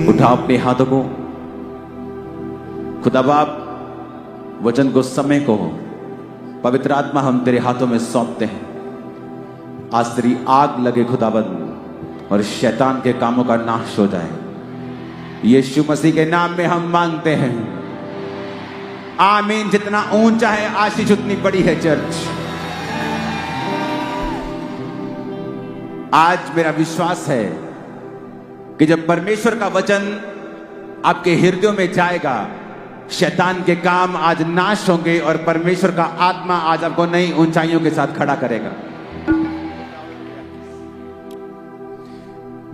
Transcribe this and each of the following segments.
उठा अपने हाथों को, खुदा बाप वचन को, समय को, पवित्र आत्मा हम तेरे हाथों में सौंपते हैं। आज तेरी आग लगे खुदाबंद और शैतान के कामों का नाश हो जाए। यीशु मसीह के नाम में हम मांगते हैं, आमीन। जितना ऊंचा है आशीष उतनी बड़ी है चर्च। आज मेरा विश्वास है कि जब परमेश्वर का वचन आपके हृदयों में जाएगा, शैतान के काम आज नाश होंगे और परमेश्वर का आत्मा आज आपको नई ऊंचाइयों के साथ खड़ा करेगा।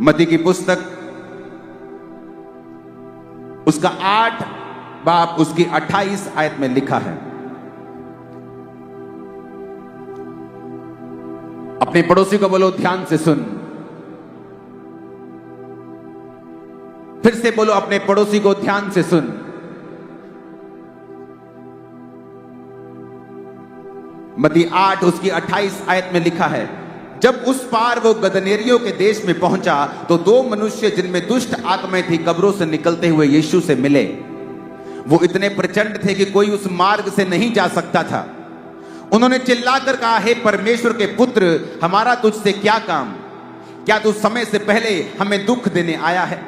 मत्ती की पुस्तक उसका 8 बाब उसकी 28 आयत में लिखा है, अपने पड़ोसी को बोलो ध्यान से सुन। फिर से बोलो अपने पड़ोसी को ध्यान से सुन। मत्ती 8 उसकी 28 आयत में लिखा है, जब उस पार वो गदनेरियों के देश में पहुंचा तो 2 मनुष्य जिनमें दुष्ट आत्माएं थी कब्रों से निकलते हुए यीशु से मिले। वो इतने प्रचंड थे कि कोई उस मार्ग से नहीं जा सकता था। उन्होंने चिल्लाकर कहा, हे परमेश्वर के पुत्र, हमारा तुझसे क्या काम? क्या तू समय से पहले हमें दुख देने आया है?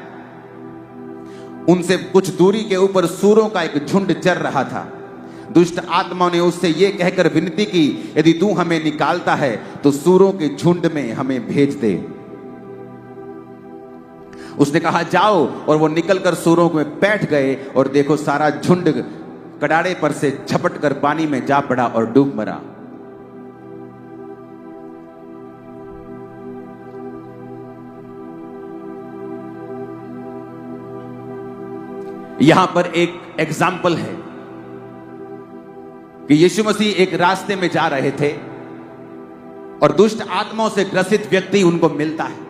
उनसे कुछ दूरी के ऊपर सूरों का एक झुंड चर रहा था। दुष्ट आत्माओं ने उससे यह कहकर विनती की, यदि तू हमें निकालता है तो सूरों के झुंड में हमें भेज दे। उसने कहा, जाओ। और वो निकलकर सूरों में बैठ गए और देखो सारा झुंड कड़ाड़े पर से झपट कर पानी में जा पड़ा और डूब मरा। यहां पर एक एग्जाम्पल है कि यीशु मसीह एक रास्ते में जा रहे थे और दुष्ट आत्माओं से ग्रसित व्यक्ति उनको मिलता है।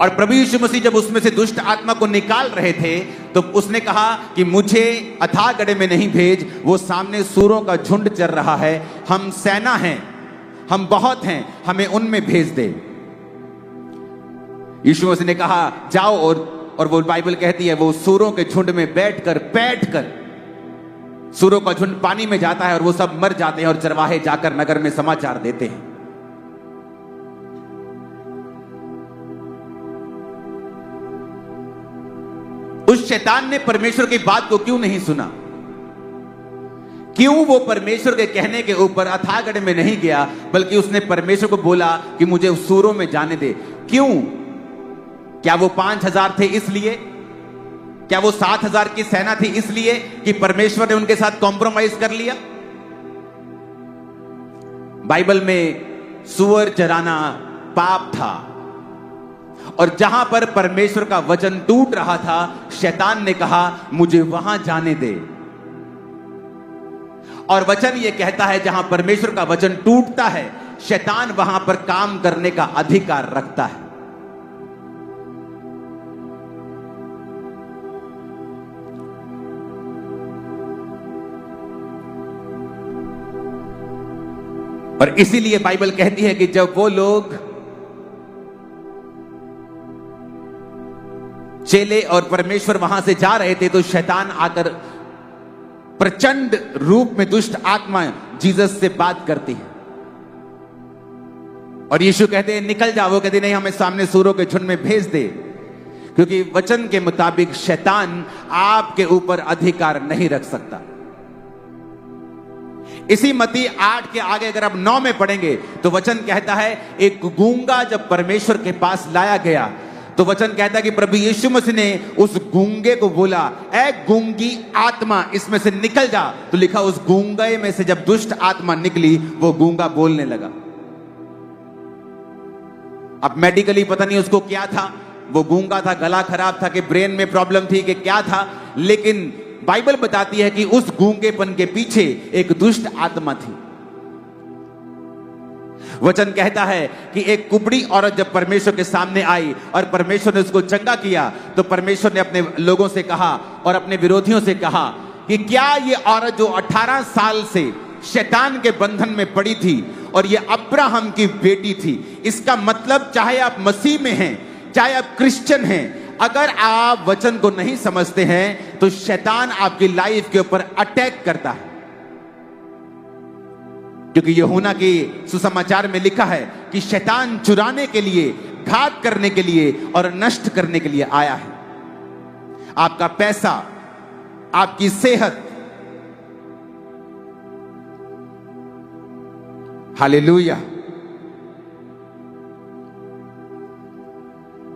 और प्रभु यीशु मसीह जब उसमें से दुष्ट आत्मा को निकाल रहे थे तो उसने कहा कि मुझे अथाह गड्ढे में नहीं भेज, वो सामने सूरों का झुंड चल रहा है, हम सेना हैं, हम बहुत हैं, हमें उनमें भेज दे। यीशु मसीह ने कहा, जाओ। और वो बाइबल कहती है वो सूरों के झुंड में बैठकर सूरों का झुंड पानी में जाता है और वो सब मर जाते हैं और चरवाहे जाकर नगर में समाचार देते हैं। उस शैतान ने परमेश्वर की बात को क्यों नहीं सुना? क्यों वो परमेश्वर के कहने के ऊपर अथाह गड्ढे में नहीं गया, बल्कि उसने परमेश्वर को बोला कि मुझे उस सूरों में जाने दे? क्यों? क्या वो 5000 थे इसलिए? क्या वो 7000 की सेना थी इसलिए कि परमेश्वर ने उनके साथ कॉम्प्रोमाइज कर लिया? बाइबल में सूअर चराना पाप था और जहां पर परमेश्वर का वचन टूट रहा था, शैतान ने कहा मुझे वहां जाने दे। और वचन यह कहता है जहां परमेश्वर का वचन टूटता है, शैतान वहां पर काम करने का अधिकार रखता है। और इसीलिए बाइबल कहती है कि जब वो लोग चेले और परमेश्वर वहां से जा रहे थे तो शैतान आकर प्रचंड रूप में दुष्ट आत्मा जीसस से बात करती है और यीशु कहते हैं निकल जाओ। वो कहते नहीं, हमें सामने सूरों के झुंड में भेज दे, क्योंकि वचन के मुताबिक शैतान आपके ऊपर अधिकार नहीं रख सकता। इसी मत्ती 8 के आगे अगर आप 9 में पढ़ेंगे तो वचन कहता है एक गूंगा जब परमेश्वर के पास लाया गया तो वचन कहता है कि प्रभु यीशु मसीह ने उस गूंगे को बोला, ऐ गूंगी आत्मा इसमें से निकल जा। तो लिखा उस गूंगे में से जब दुष्ट आत्मा निकली वो गूंगा बोलने लगा। अब मेडिकली पता नहीं उसको क्या था, वो गूंगा था, गला खराब था कि ब्रेन में प्रॉब्लम थी कि क्या था, लेकिन बाइबल बताती है कि उस गूंगेपन के पीछे एक दुष्ट आत्मा थी। वचन कहता है कि एक कुबड़ी औरत जब परमेश्वर के सामने आई और परमेश्वर ने उसको चंगा किया तो परमेश्वर ने अपने लोगों से कहा और अपने विरोधियों से कहा कि क्या ये औरत जो 18 साल से शैतान के बंधन में पड़ी थी और ये अब्राहम की बेटी थी, इसका मतलब चाहे आप मसीह में हैं, चाहे आप क्रिश्चियन हैं, अगर आप वचन को नहीं समझते हैं तो शैतान आपकी लाइफ के ऊपर अटैक करता है। क्योंकि यूहन्ना की सुसमाचार में लिखा है कि शैतान चुराने के लिए, घात करने के लिए और नष्ट करने के लिए आया है। आपका पैसा, आपकी सेहत, हालेलुया।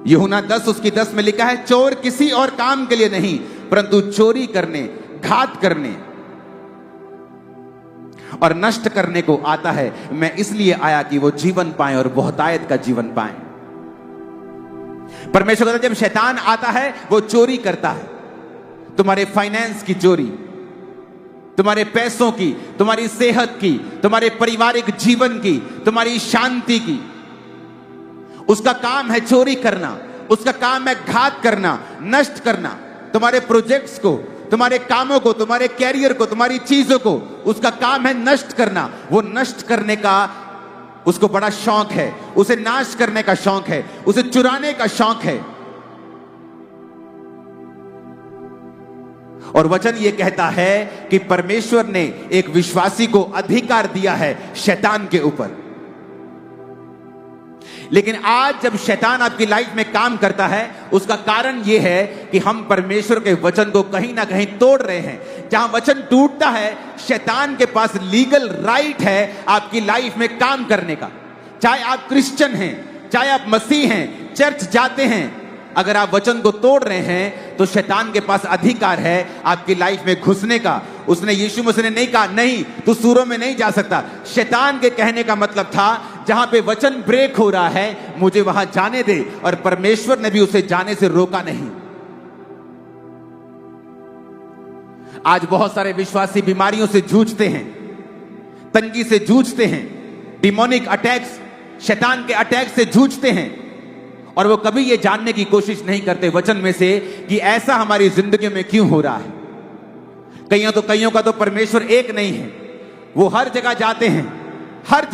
यूहन्ना 10 उसकी 10 में लिखा है, चोर किसी और काम के लिए नहीं परंतु चोरी करने, घात करने और नष्ट करने को आता है। मैं इसलिए आया कि वो जीवन पाए और बहुतायत का जीवन पाए। परमेश्वर कहता है, जब शैतान आता है वो चोरी करता है। तुम्हारे फाइनेंस की चोरी, तुम्हारे पैसों की, तुम्हारी सेहत की, तुम्हारे पारिवारिक जीवन की, तुम्हारी शांति की। उसका काम है चोरी करना, उसका काम है घात करना, नष्ट करना। तुम्हारे प्रोजेक्ट्स को, तुम्हारे कामों को, तुम्हारे कैरियर को, तुम्हारी चीजों को, उसका काम है नष्ट करना। वो नष्ट करने का उसको बड़ा शौक है, उसे नाश करने का शौक है, उसे चुराने का शौक है। और वचन ये कहता है कि परमेश्वर ने एक विश्वासी को अधिकार दिया है शैतान के ऊपर। लेकिन आज जब शैतान आपकी लाइफ में काम करता है, उसका कारण यह है कि हम परमेश्वर के वचन को कहीं ना कहीं तोड़ रहे हैं। जहां वचन टूटता है, शैतान के पास लीगल राइट है आपकी लाइफ में काम करने का। चाहे आप क्रिश्चियन हैं, चाहे आप मसीह हैं, चर्च जाते हैं, अगर आप वचन को तोड़ रहे हैं तो शैतान के पास अधिकार है आपकी लाइफ में घुसने का। उसने, यीशु मसीह ने नहीं कहा नहीं तू सूरों में नहीं जा सकता। शैतान के कहने का मतलब था जहां पे वचन ब्रेक हो रहा है मुझे वहां जाने दे, और परमेश्वर ने भी उसे जाने से रोका नहीं। आज बहुत सारे विश्वासी बीमारियों से जूझते हैं, तंगी से जूझते हैं, डिमोनिक अटैक्स, शैतान के अटैक से जूझते हैं, और वो कभी ये जानने की कोशिश नहीं करते वचन में से कि ऐसा हमारी जिंदगी में क्यों हो रहा है। कईयों का तो परमेश्वर एक नहीं है, वो हर जगह जाते हैं, हर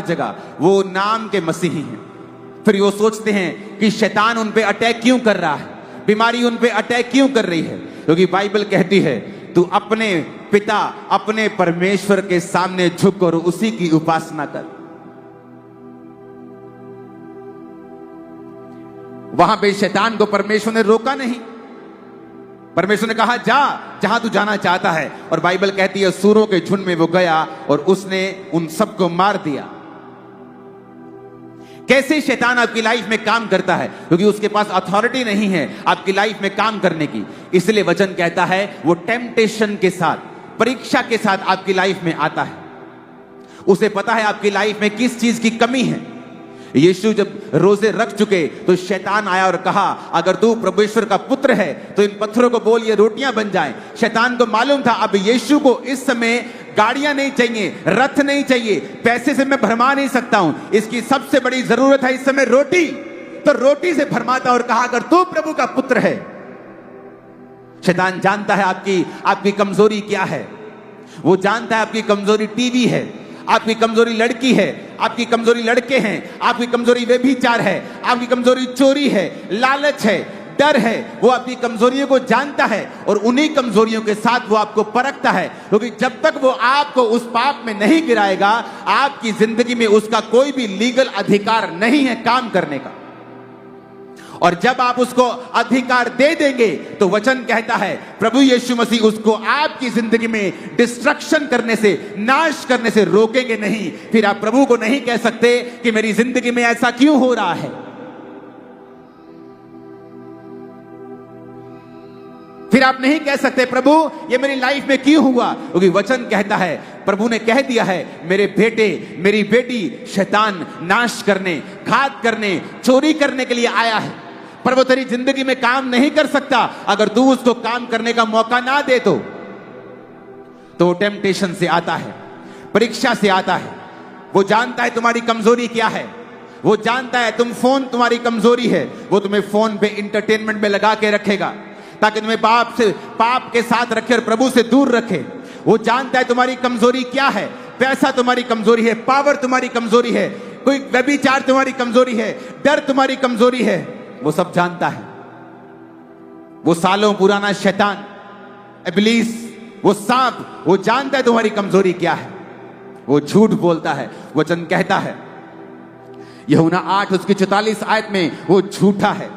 जगह वो नाम के मसीही हैं। फिर वो सोचते हैं कि शैतान उन पे अटैक क्यों कर रहा है, बीमारी उन पे अटैक क्यों कर रही है। क्योंकि बाइबल कहती है तू अपने पिता, अपने परमेश्वर के सामने झुक और उसी की उपासना कर। वहां पे शैतान को परमेश्वर ने रोका नहीं। परमेश्वर ने कहा जा जहां तू जाना चाहता है, और बाइबल कहती है सूरों के झुंड में वो गया और उसने उन सबको मार दिया। कैसे शैतान आपकी लाइफ में काम करता है? क्योंकि उसके पास अथॉरिटी नहीं है आपकी लाइफ में काम करने की। इसलिए वचन कहता है वो टेम्पटेशन के साथ, परीक्षा के साथ आपकी लाइफ में आता है। उसे पता है आपकी लाइफ में किस चीज की कमी है। यीशु जब रोजे रख चुके तो शैतान आया और कहा अगर तू परमेश्वर का पुत्र है तो इन पत्थरों को बोल ये रोटियां बन जाएं। शैतान को मालूम था अब यीशु को इस समय गाड़ियां नहीं चाहिए, रथ नहीं चाहिए, पैसे से मैं भरमा नहीं सकता हूं, इसकी सबसे बड़ी जरूरत है इस समय रोटी। तो रोटी से भरमाता और कहा अगर तू प्रभु का पुत्र है। शैतान जानता है आपकी कमजोरी क्या है। वो जानता है आपकी कमजोरी टीवी है, आपकी कमजोरी लड़की है, आपकी कमजोरी लड़के हैं, आपकी कमजोरी व्यभिचार है, आपकी कमजोरी चोरी है, लालच है, डर है। वो आपकी कमजोरियों को जानता है और उन्हीं कमजोरियों के साथ वो आपको परखता है। क्योंकि जब तक वो आपको उस पाप में नहीं गिराएगा, आपकी जिंदगी में उसका कोई भी लीगल अधिकार नहीं है काम करने का। और जब आप उसको अधिकार दे देंगे तो वचन कहता है प्रभु यीशु मसीह उसको आपकी जिंदगी में डिस्ट्रक्शन करने से, नाश करने से रोकेंगे नहीं। फिर आप प्रभु को नहीं कह सकते कि मेरी जिंदगी में ऐसा क्यों हो रहा है। फिर आप नहीं कह सकते प्रभु ये मेरी लाइफ में क्यों हुआ, क्योंकि वचन कहता है, प्रभु ने कह दिया है मेरे बेटे मेरी बेटी शैतान नाश करने, घात करने, चोरी करने के लिए आया है। पर वो तेरी जिंदगी में काम नहीं कर सकता अगर तू उसको काम करने का मौका ना दे तो टेम्पटेशन से आता है, परीक्षा से आता है। वो जानता है तुम्हारी कमजोरी क्या है, वो जानता है फोन तुम्हारी कमजोरी है। वो तुम्हें फोन पे इंटरटेनमेंट में लगा के रखेगा ताकि तुम्हें पाप के साथ रखे और प्रभु से दूर रखे। वो जानता है तुम्हारी कमजोरी क्या है, पैसा तुम्हारी कमजोरी है, पावर तुम्हारी कमजोरी है, कोई व्यभिचार तुम्हारी कमजोरी है, डर तुम्हारी कमजोरी है, वो सब जानता है। वो सालों पुराना शैतान, इब्लीस, वो सांप, वो जानता है तुम्हारी कमजोरी क्या है। वो झूठ बोलता है। वचन कहता है यूहन्ना 8 उसकी 44 आयत में, वो झूठा है।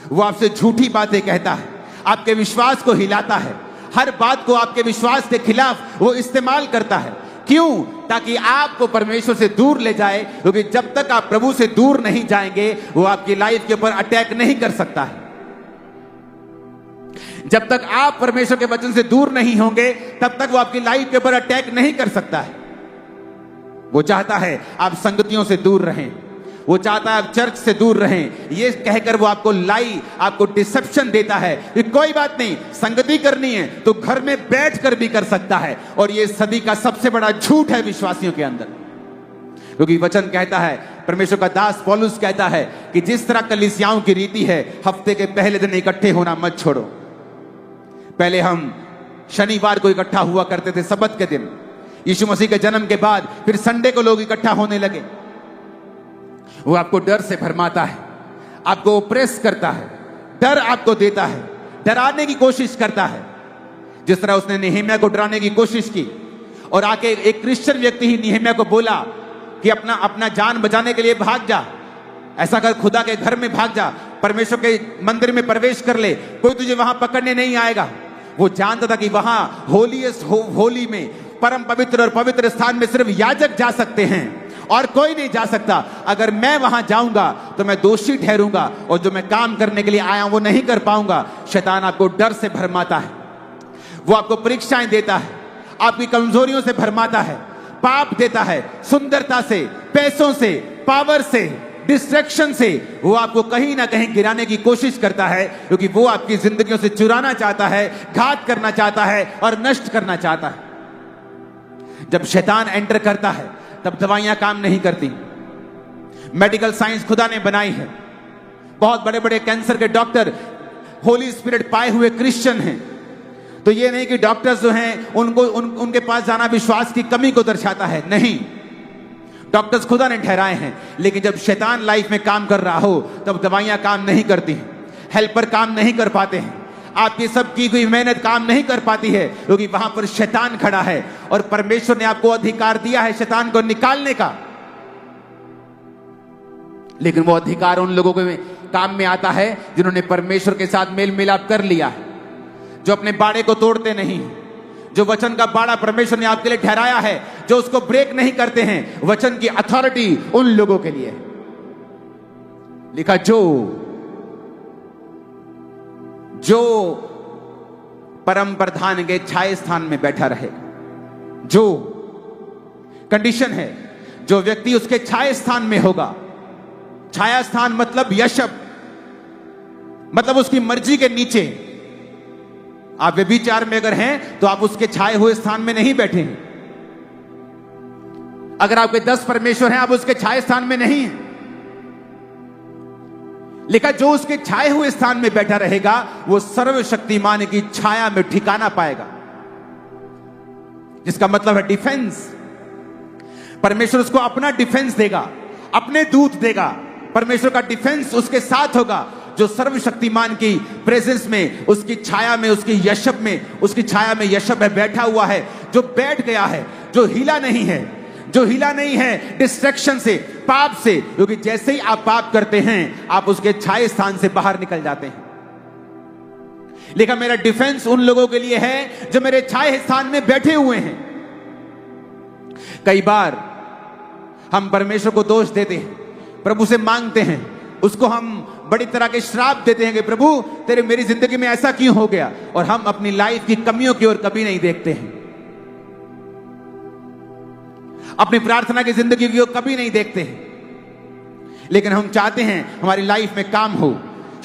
वो आपसे झूठी बातें कहता है, आपके विश्वास को हिलाता है, हर बात को आपके विश्वास के खिलाफ वो इस्तेमाल करता है। क्यों? ताकि आपको परमेश्वर से दूर ले जाए, क्योंकि जब तक आप प्रभु से दूर नहीं जाएंगे वो आपकी लाइफ के ऊपर अटैक नहीं कर सकता है। जब तक आप परमेश्वर के वचन से दूर नहीं होंगे तब तक वो आपकी लाइफ के ऊपर अटैक नहीं कर सकता है। वो चाहता है आप संगतियों से दूर रहें, वो चाहता है आप चर्च से दूर रहें। ये कहकर वो आपको आपको डिसेप्शन देता है कि कोई बात नहीं, संगति करनी है तो घर में बैठकर भी कर सकता है। और ये सदी का सबसे बड़ा झूठ है विश्वासियों के अंदर, क्योंकि वचन कहता है, परमेश्वर का दास पौलुस कहता है कि जिस तरह कलीसियाओं की रीति है, हफ्ते के पहले दिन इकट्ठे होना मत छोड़ो। पहले हम शनिवार को इकट्ठा हुआ करते थे, सबत के दिन। यीशु मसीह के जन्म के बाद फिर संडे को लोग इकट्ठा होने लगे। वो आपको डर से भरमाता है, आपको ओप्रेस करता है, डर आपको देता है, डराने की कोशिश करता है। जिस तरह उसने नेहेमिया को डराने की कोशिश की और आके एक क्रिश्चियन व्यक्ति ही नेहेमिया को बोला कि अपना जान बचाने के लिए भाग जा, ऐसा कर, खुदा के घर में भाग जा, परमेश्वर के मंदिर में प्रवेश कर ले, कोई तुझे वहां पकड़ने नहीं आएगा। वो जानता था कि वहां होली में, परम पवित्र और पवित्र स्थान में सिर्फ याजक जा सकते हैं और कोई नहीं जा सकता। अगर मैं वहां जाऊंगा तो मैं दोषी ठहरूंगा और जो मैं काम करने के लिए आया हूं वो नहीं कर पाऊंगा। शैतान आपको डर से भरमाता है, वो आपको परीक्षाएं देता है, आपकी कमजोरियों से भरमाता है, पाप देता है, सुंदरता से, पैसों से, पावर से, डिस्ट्रैक्शन से वो आपको कहीं ना कहीं गिराने की कोशिश करता है, क्योंकि वो आपकी जिंदगियों से चुराना चाहता है, घात करना चाहता है और नष्ट करना चाहता है। जब शैतान एंटर करता है तब दवाइयां काम नहीं करती। मेडिकल साइंस खुदा ने बनाई है, बहुत बड़े बड़े कैंसर के डॉक्टर होली स्पिरिट पाए हुए क्रिश्चियन हैं। तो ये नहीं कि डॉक्टर्स जो हैं उनके पास जाना विश्वास की कमी को दर्शाता है, नहीं, डॉक्टर्स खुदा ने ठहराए हैं। लेकिन जब शैतान लाइफ में काम कर रहा हो तब दवाइयां काम नहीं करती हैं, हेल्पर काम नहीं कर पाते हैं, आपकी सब की हुई मेहनत काम नहीं कर पाती है, क्योंकि वहां पर शैतान खड़ा है। और परमेश्वर ने आपको अधिकार दिया है शैतान को निकालने का, लेकिन वो अधिकार उन लोगों के काम में आता है जिन्होंने परमेश्वर के साथ मेल मिलाप कर लिया है, जो अपने बाड़े को तोड़ते नहीं, जो वचन का बाड़ा परमेश्वर ने आपके लिए ठहराया है, जो उसको ब्रेक नहीं करते हैं। वचन की अथॉरिटी उन लोगों के लिए लिखा, जो परम प्रधान के छाया स्थान में बैठा रहे। जो कंडीशन है, जो व्यक्ति उसके छाया स्थान में होगा। छाया स्थान मतलब यशब, मतलब उसकी मर्जी के नीचे। आप व्यभिचार में अगर हैं तो आप उसके छाए हुए स्थान में नहीं बैठे हैं। अगर आपके 10 परमेश्वर हैं, आप उसके छाए स्थान में नहीं हैं। लिखा, जो उसके छाए हुए स्थान में बैठा रहेगा वो सर्वशक्तिमान की छाया में ठिकाना पाएगा, जिसका मतलब है डिफेंस। परमेश्वर उसको अपना डिफेंस देगा, अपने दूत देगा, परमेश्वर का डिफेंस उसके साथ होगा। जो सर्वशक्तिमान की प्रेजेंस में, उसकी छाया में, उसकी यशब में, उसकी छाया में यशब है, बैठा हुआ है, जो बैठ गया है, जो हिला नहीं है, जो हिला नहीं है डिस्ट्रैक्शन से, पाप से, क्योंकि जैसे ही आप पाप करते हैं आप उसके छाए स्थान से बाहर निकल जाते हैं। लेकिन मेरा डिफेंस उन लोगों के लिए है जो मेरे छाए स्थान में बैठे हुए हैं। कई बार हम परमेश्वर को दोष देते हैं, प्रभु से मांगते हैं, उसको हम बड़ी तरह के श्राप देते हैं कि प्रभु तेरे मेरी जिंदगी में ऐसा क्यों हो गया, और हम अपनी लाइफ की कमियों की ओर कभी नहीं देखते हैं, अपनी प्रार्थना की जिंदगी की ओर कभी नहीं देखते हैं। लेकिन हम चाहते हैं हमारी लाइफ में काम हो,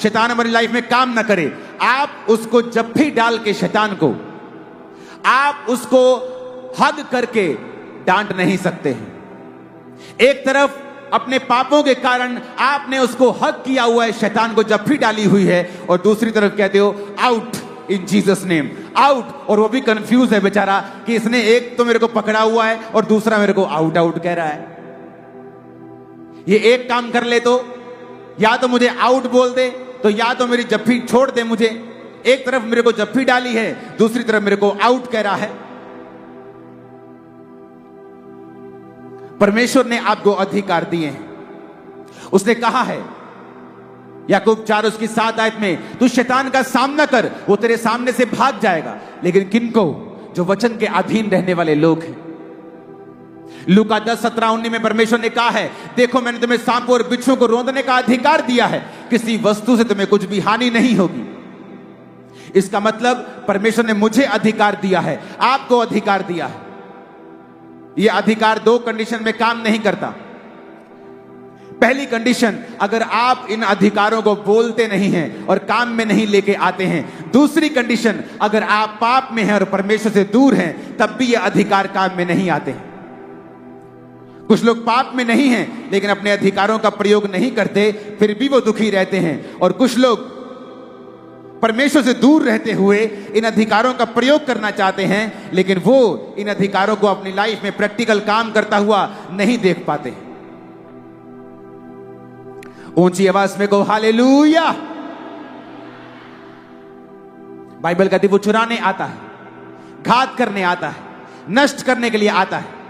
शैतान हमारी लाइफ में काम ना करे। आप उसको जब भी डाल के शैतान को आप उसको हग करके डांट नहीं सकते हैं। एक तरफ अपने पापों के कारण आपने उसको हक किया हुआ है, शैतान को जफ्फी डाली हुई है, और दूसरी तरफ कहते हो out in Jesus name, out. और वो भी कंफ्यूज है बेचारा कि इसने एक तो मेरे को पकड़ा हुआ है और दूसरा मेरे को आउट आउट कह रहा है। ये एक काम कर ले तो या तो मुझे आउट बोल दे, तो या तो मेरी जफ्फी छोड़ दे मुझे। एक तरफ मेरे को जफ्फी डाली है, दूसरी तरफ मेरे को आउट कह रहा है। परमेश्वर ने आपको अधिकार दिए हैं। उसने कहा है याकूब 4 उसकी 7 आयत में, तू शैतान का सामना कर, वो तेरे सामने से भाग जाएगा। लेकिन किनको? जो वचन के अधीन रहने वाले लोग हैं। लूका 10, 17, 19 में परमेश्वर ने कहा है, देखो मैंने तुम्हें सांपों और बिच्छुओं को रौंदने का अधिकार दिया है, किसी वस्तु से तुम्हें कुछ भी हानि नहीं होगी। इसका मतलब परमेश्वर ने मुझे अधिकार दिया है, आपको अधिकार दिया है। यह अधिकार 2 कंडीशन में काम नहीं करता। पहली कंडीशन, अगर आप इन अधिकारों को बोलते नहीं हैं और काम में नहीं लेके आते हैं। दूसरी कंडीशन, अगर आप पाप में हैं और परमेश्वर से दूर हैं, तब भी ये अधिकार काम में नहीं आते हैं। कुछ लोग पाप में नहीं हैं लेकिन अपने अधिकारों का प्रयोग नहीं करते, फिर भी वो दुखी रहते हैं। और कुछ लोग परमेश्वर से दूर रहते हुए इन अधिकारों का प्रयोग करना चाहते हैं, लेकिन वो इन अधिकारों को अपनी लाइफ में प्रैक्टिकल काम करता हुआ नहीं देख पाते। ऊंची आवाज में कहो हालेलुया। बाइबल कहती वो चुराने आता है, घात करने आता है, नष्ट करने के लिए आता है।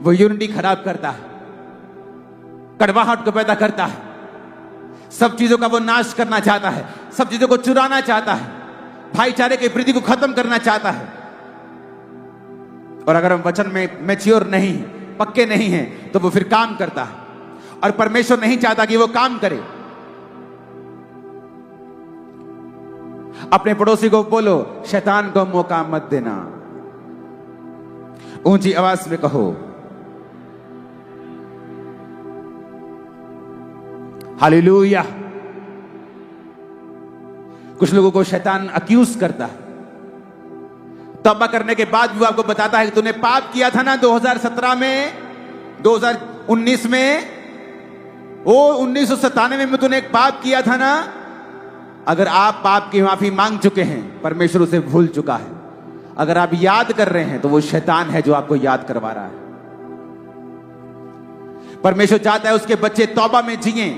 वो यूनिटी खराब करता है, कड़वाहट को पैदा करता है, सब चीजों का वो नाश करना चाहता है, सब चीजों को चुराना चाहता है, भाईचारे की प्रीति को खत्म करना चाहता है। और अगर हम वचन में मैच्योर नहीं, पक्के नहीं हैं, तो वो फिर काम करता है। और परमेश्वर नहीं चाहता कि वो काम करे। अपने पड़ोसी को बोलो, शैतान को मौका मत देना। ऊंची आवाज में कहो हालेलुया। कुछ लोगों को शैतान अक्यूज करता है, तौबा करने के बाद भी वो आपको बताता है कि तूने पाप किया था ना 2017 में, 2019 में, 1997 में तूने एक पाप किया था ना। अगर आप पाप की माफी मांग चुके हैं, परमेश्वर उसे भूल चुका है। अगर आप याद कर रहे हैं तो वो शैतान है जो आपको याद करवा रहा है। परमेश्वर चाहता है उसके बच्चे तौबा में जिएं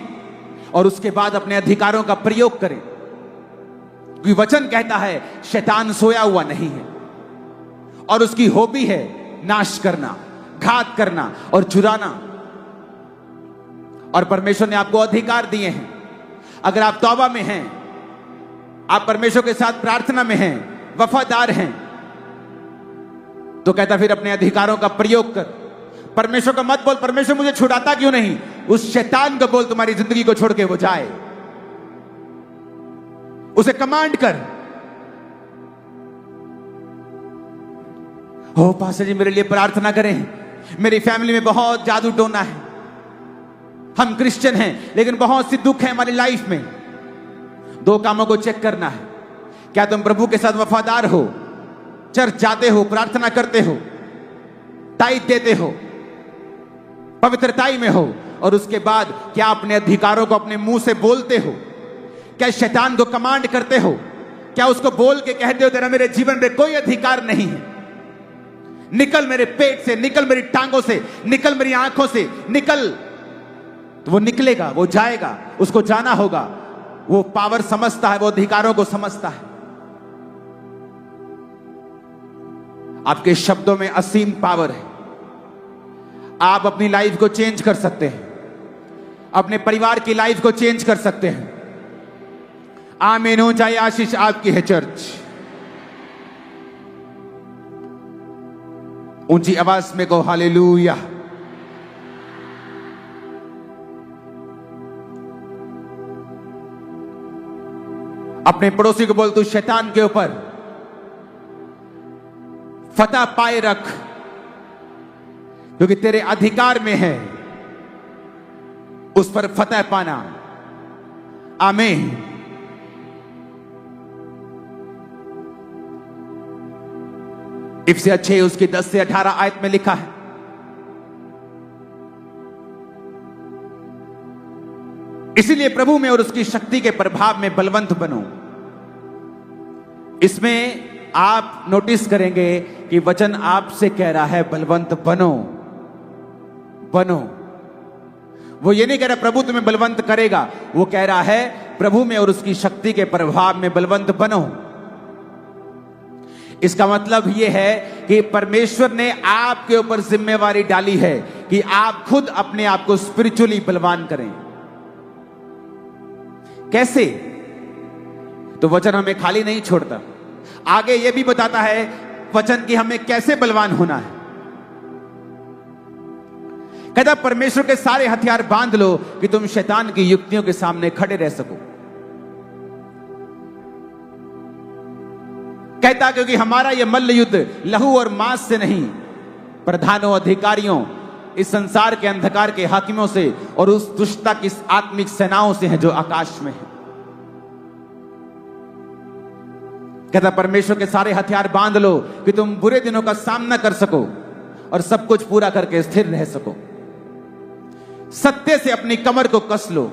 और उसके बाद अपने अधिकारों का प्रयोग करें। क्योंकि वचन कहता है शैतान सोया हुआ नहीं है और उसकी हॉबी है नाश करना, घात करना और चुराना। और परमेश्वर ने आपको अधिकार दिए हैं। अगर आप तौबा में हैं, आप परमेश्वर के साथ प्रार्थना में हैं, वफादार हैं, तो कहता फिर अपने अधिकारों का प्रयोग कर। परमेश्वर का मत बोल, परमेश्वर मुझे छुड़ाता क्यों नहीं। उस शैतान को बोल तुम्हारी जिंदगी को छोड़ के वो जाए। उसे कमांड कर, ओ पास्टर जी मेरे लिए प्रार्थना करें, मेरी फैमिली में बहुत जादू टोना है, हम क्रिश्चियन हैं लेकिन बहुत सी दुख है हमारी लाइफ में। 2 कामों को चेक करना है। क्या तुम प्रभु के साथ वफादार हो, चर्च जाते हो, प्रार्थना करते हो, टाइट देते हो, पवित्रताई में हो, और उसके बाद क्या अपने अधिकारों को अपने मुंह से बोलते हो? क्या शैतान को कमांड करते हो? क्या उसको बोल के कहते हो तेरा मेरे जीवन में कोई अधिकार नहीं है, निकल मेरे पेट से, निकल मेरी टांगों से, निकल मेरी आंखों से, निकल। तो वो निकलेगा, वो जाएगा, उसको जाना होगा। वो पावर समझता है, वो अधिकारों को समझता है। आपके शब्दों में असीम पावर है। आप अपनी लाइफ को चेंज कर सकते हैं, अपने परिवार की लाइफ को चेंज कर सकते हैं। आमीन हो जाए। आशीष आपकी है चर्च। ऊंची आवाज में कहो हालेलुया। अपने पड़ोसी को बोल तू शैतान के ऊपर फतह पाए रख, क्योंकि तेरे अधिकार में है उस पर फतह पाना। आमीन। इफिसियों 6 उसकी 10 से 18 आयत में लिखा है, इसीलिए प्रभु में और उसकी शक्ति के प्रभाव में बलवंत बनो। इसमें आप नोटिस करेंगे कि वचन आपसे कह रहा है बलवंत बनो, बनो। वो ये नहीं कह रहा प्रभु तुम्हें बलवंत करेगा, वो कह रहा है प्रभु में और उसकी शक्ति के प्रभाव में बलवंत बनो। इसका मतलब यह है कि परमेश्वर ने आपके ऊपर जिम्मेवारी डाली है कि आप खुद अपने आप को स्पिरिचुअली बलवान करें। कैसे? तो वचन हमें खाली नहीं छोड़ता, आगे यह भी बताता है वचन कि हमें कैसे बलवान होना है। कहता परमेश्वर के सारे हथियार बांध लो कि तुम शैतान की युक्तियों के सामने खड़े रह सको। कहता क्योंकि हमारा यह मल्ल युद्ध लहू और मांस से नहीं, प्रधानों, अधिकारियों, इस संसार के अंधकार के हाकिमों से और उस दुष्टता की आत्मिक सेनाओं से है जो आकाश में है। कहता परमेश्वर के सारे हथियार बांध लो कि तुम बुरे दिनों का सामना कर सको और सब कुछ पूरा करके स्थिर रह सको। सत्य से अपनी कमर को कस लो।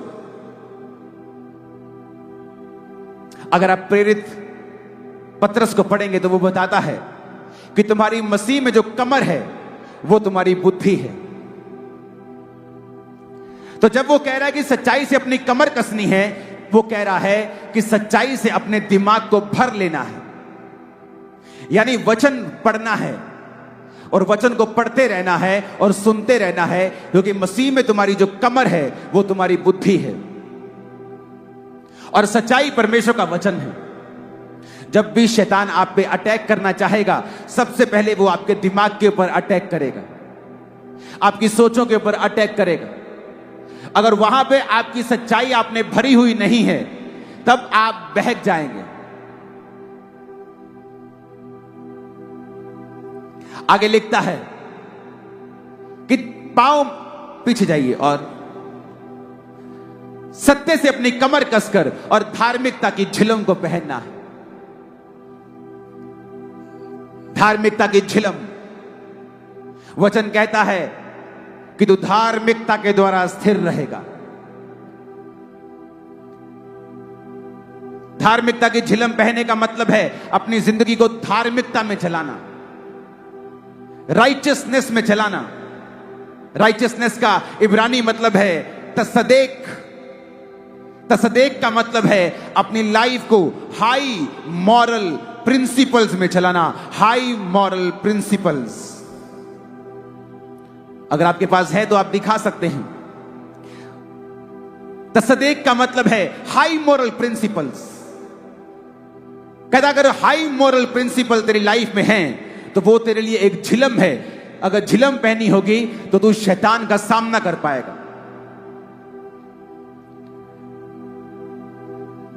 अगर आप प्रेरित पत्रस को पढ़ेंगे तो वो बताता है कि तुम्हारी मसीह में जो कमर है वो तुम्हारी बुद्धि है। तो जब वो कह रहा है कि सच्चाई से अपनी कमर कसनी है, वो कह रहा है कि सच्चाई से अपने दिमाग को भर लेना है, यानी वचन पढ़ना है और वचन को पढ़ते रहना है और सुनते रहना है, क्योंकि मसीह में तुम्हारी जो कमर है वो तुम्हारी बुद्धि है और सच्चाई परमेश्वर का वचन है। जब भी शैतान आप पे अटैक करना चाहेगा, सबसे पहले वो आपके दिमाग के ऊपर अटैक करेगा, आपकी सोचों के ऊपर अटैक करेगा। अगर वहां पे आपकी सच्चाई आपने भरी हुई नहीं है, तब आप बहक जाएंगे। आगे लिखता है कि पांव पीछे जाइए और सत्य से अपनी कमर कसकर और धार्मिकता की झिलम को पहनना है। धार्मिकता की झिलम, वचन कहता है कि तू धार्मिकता के द्वारा स्थिर रहेगा। धार्मिकता की झिलम पहनने का मतलब है अपनी जिंदगी को धार्मिकता में चलाना, राइचियसनेस में चलाना। राइचियसनेस का इब्रानी मतलब है तसदेक। तसदेक का मतलब है अपनी लाइफ को हाई मॉरल प्रिंसिपल्स में चलाना, हाई मॉरल प्रिंसिपल्स। अगर आपके पास है तो आप दिखा सकते हैं। तसदेक का मतलब है हाई मॉरल प्रिंसिपल्स। कहता अगर हाई मॉरल प्रिंसिपल तेरी लाइफ में हैं तो वो तेरे लिए एक झिलम है। अगर झिलम पहनी होगी तो तू शैतान का सामना कर पाएगा।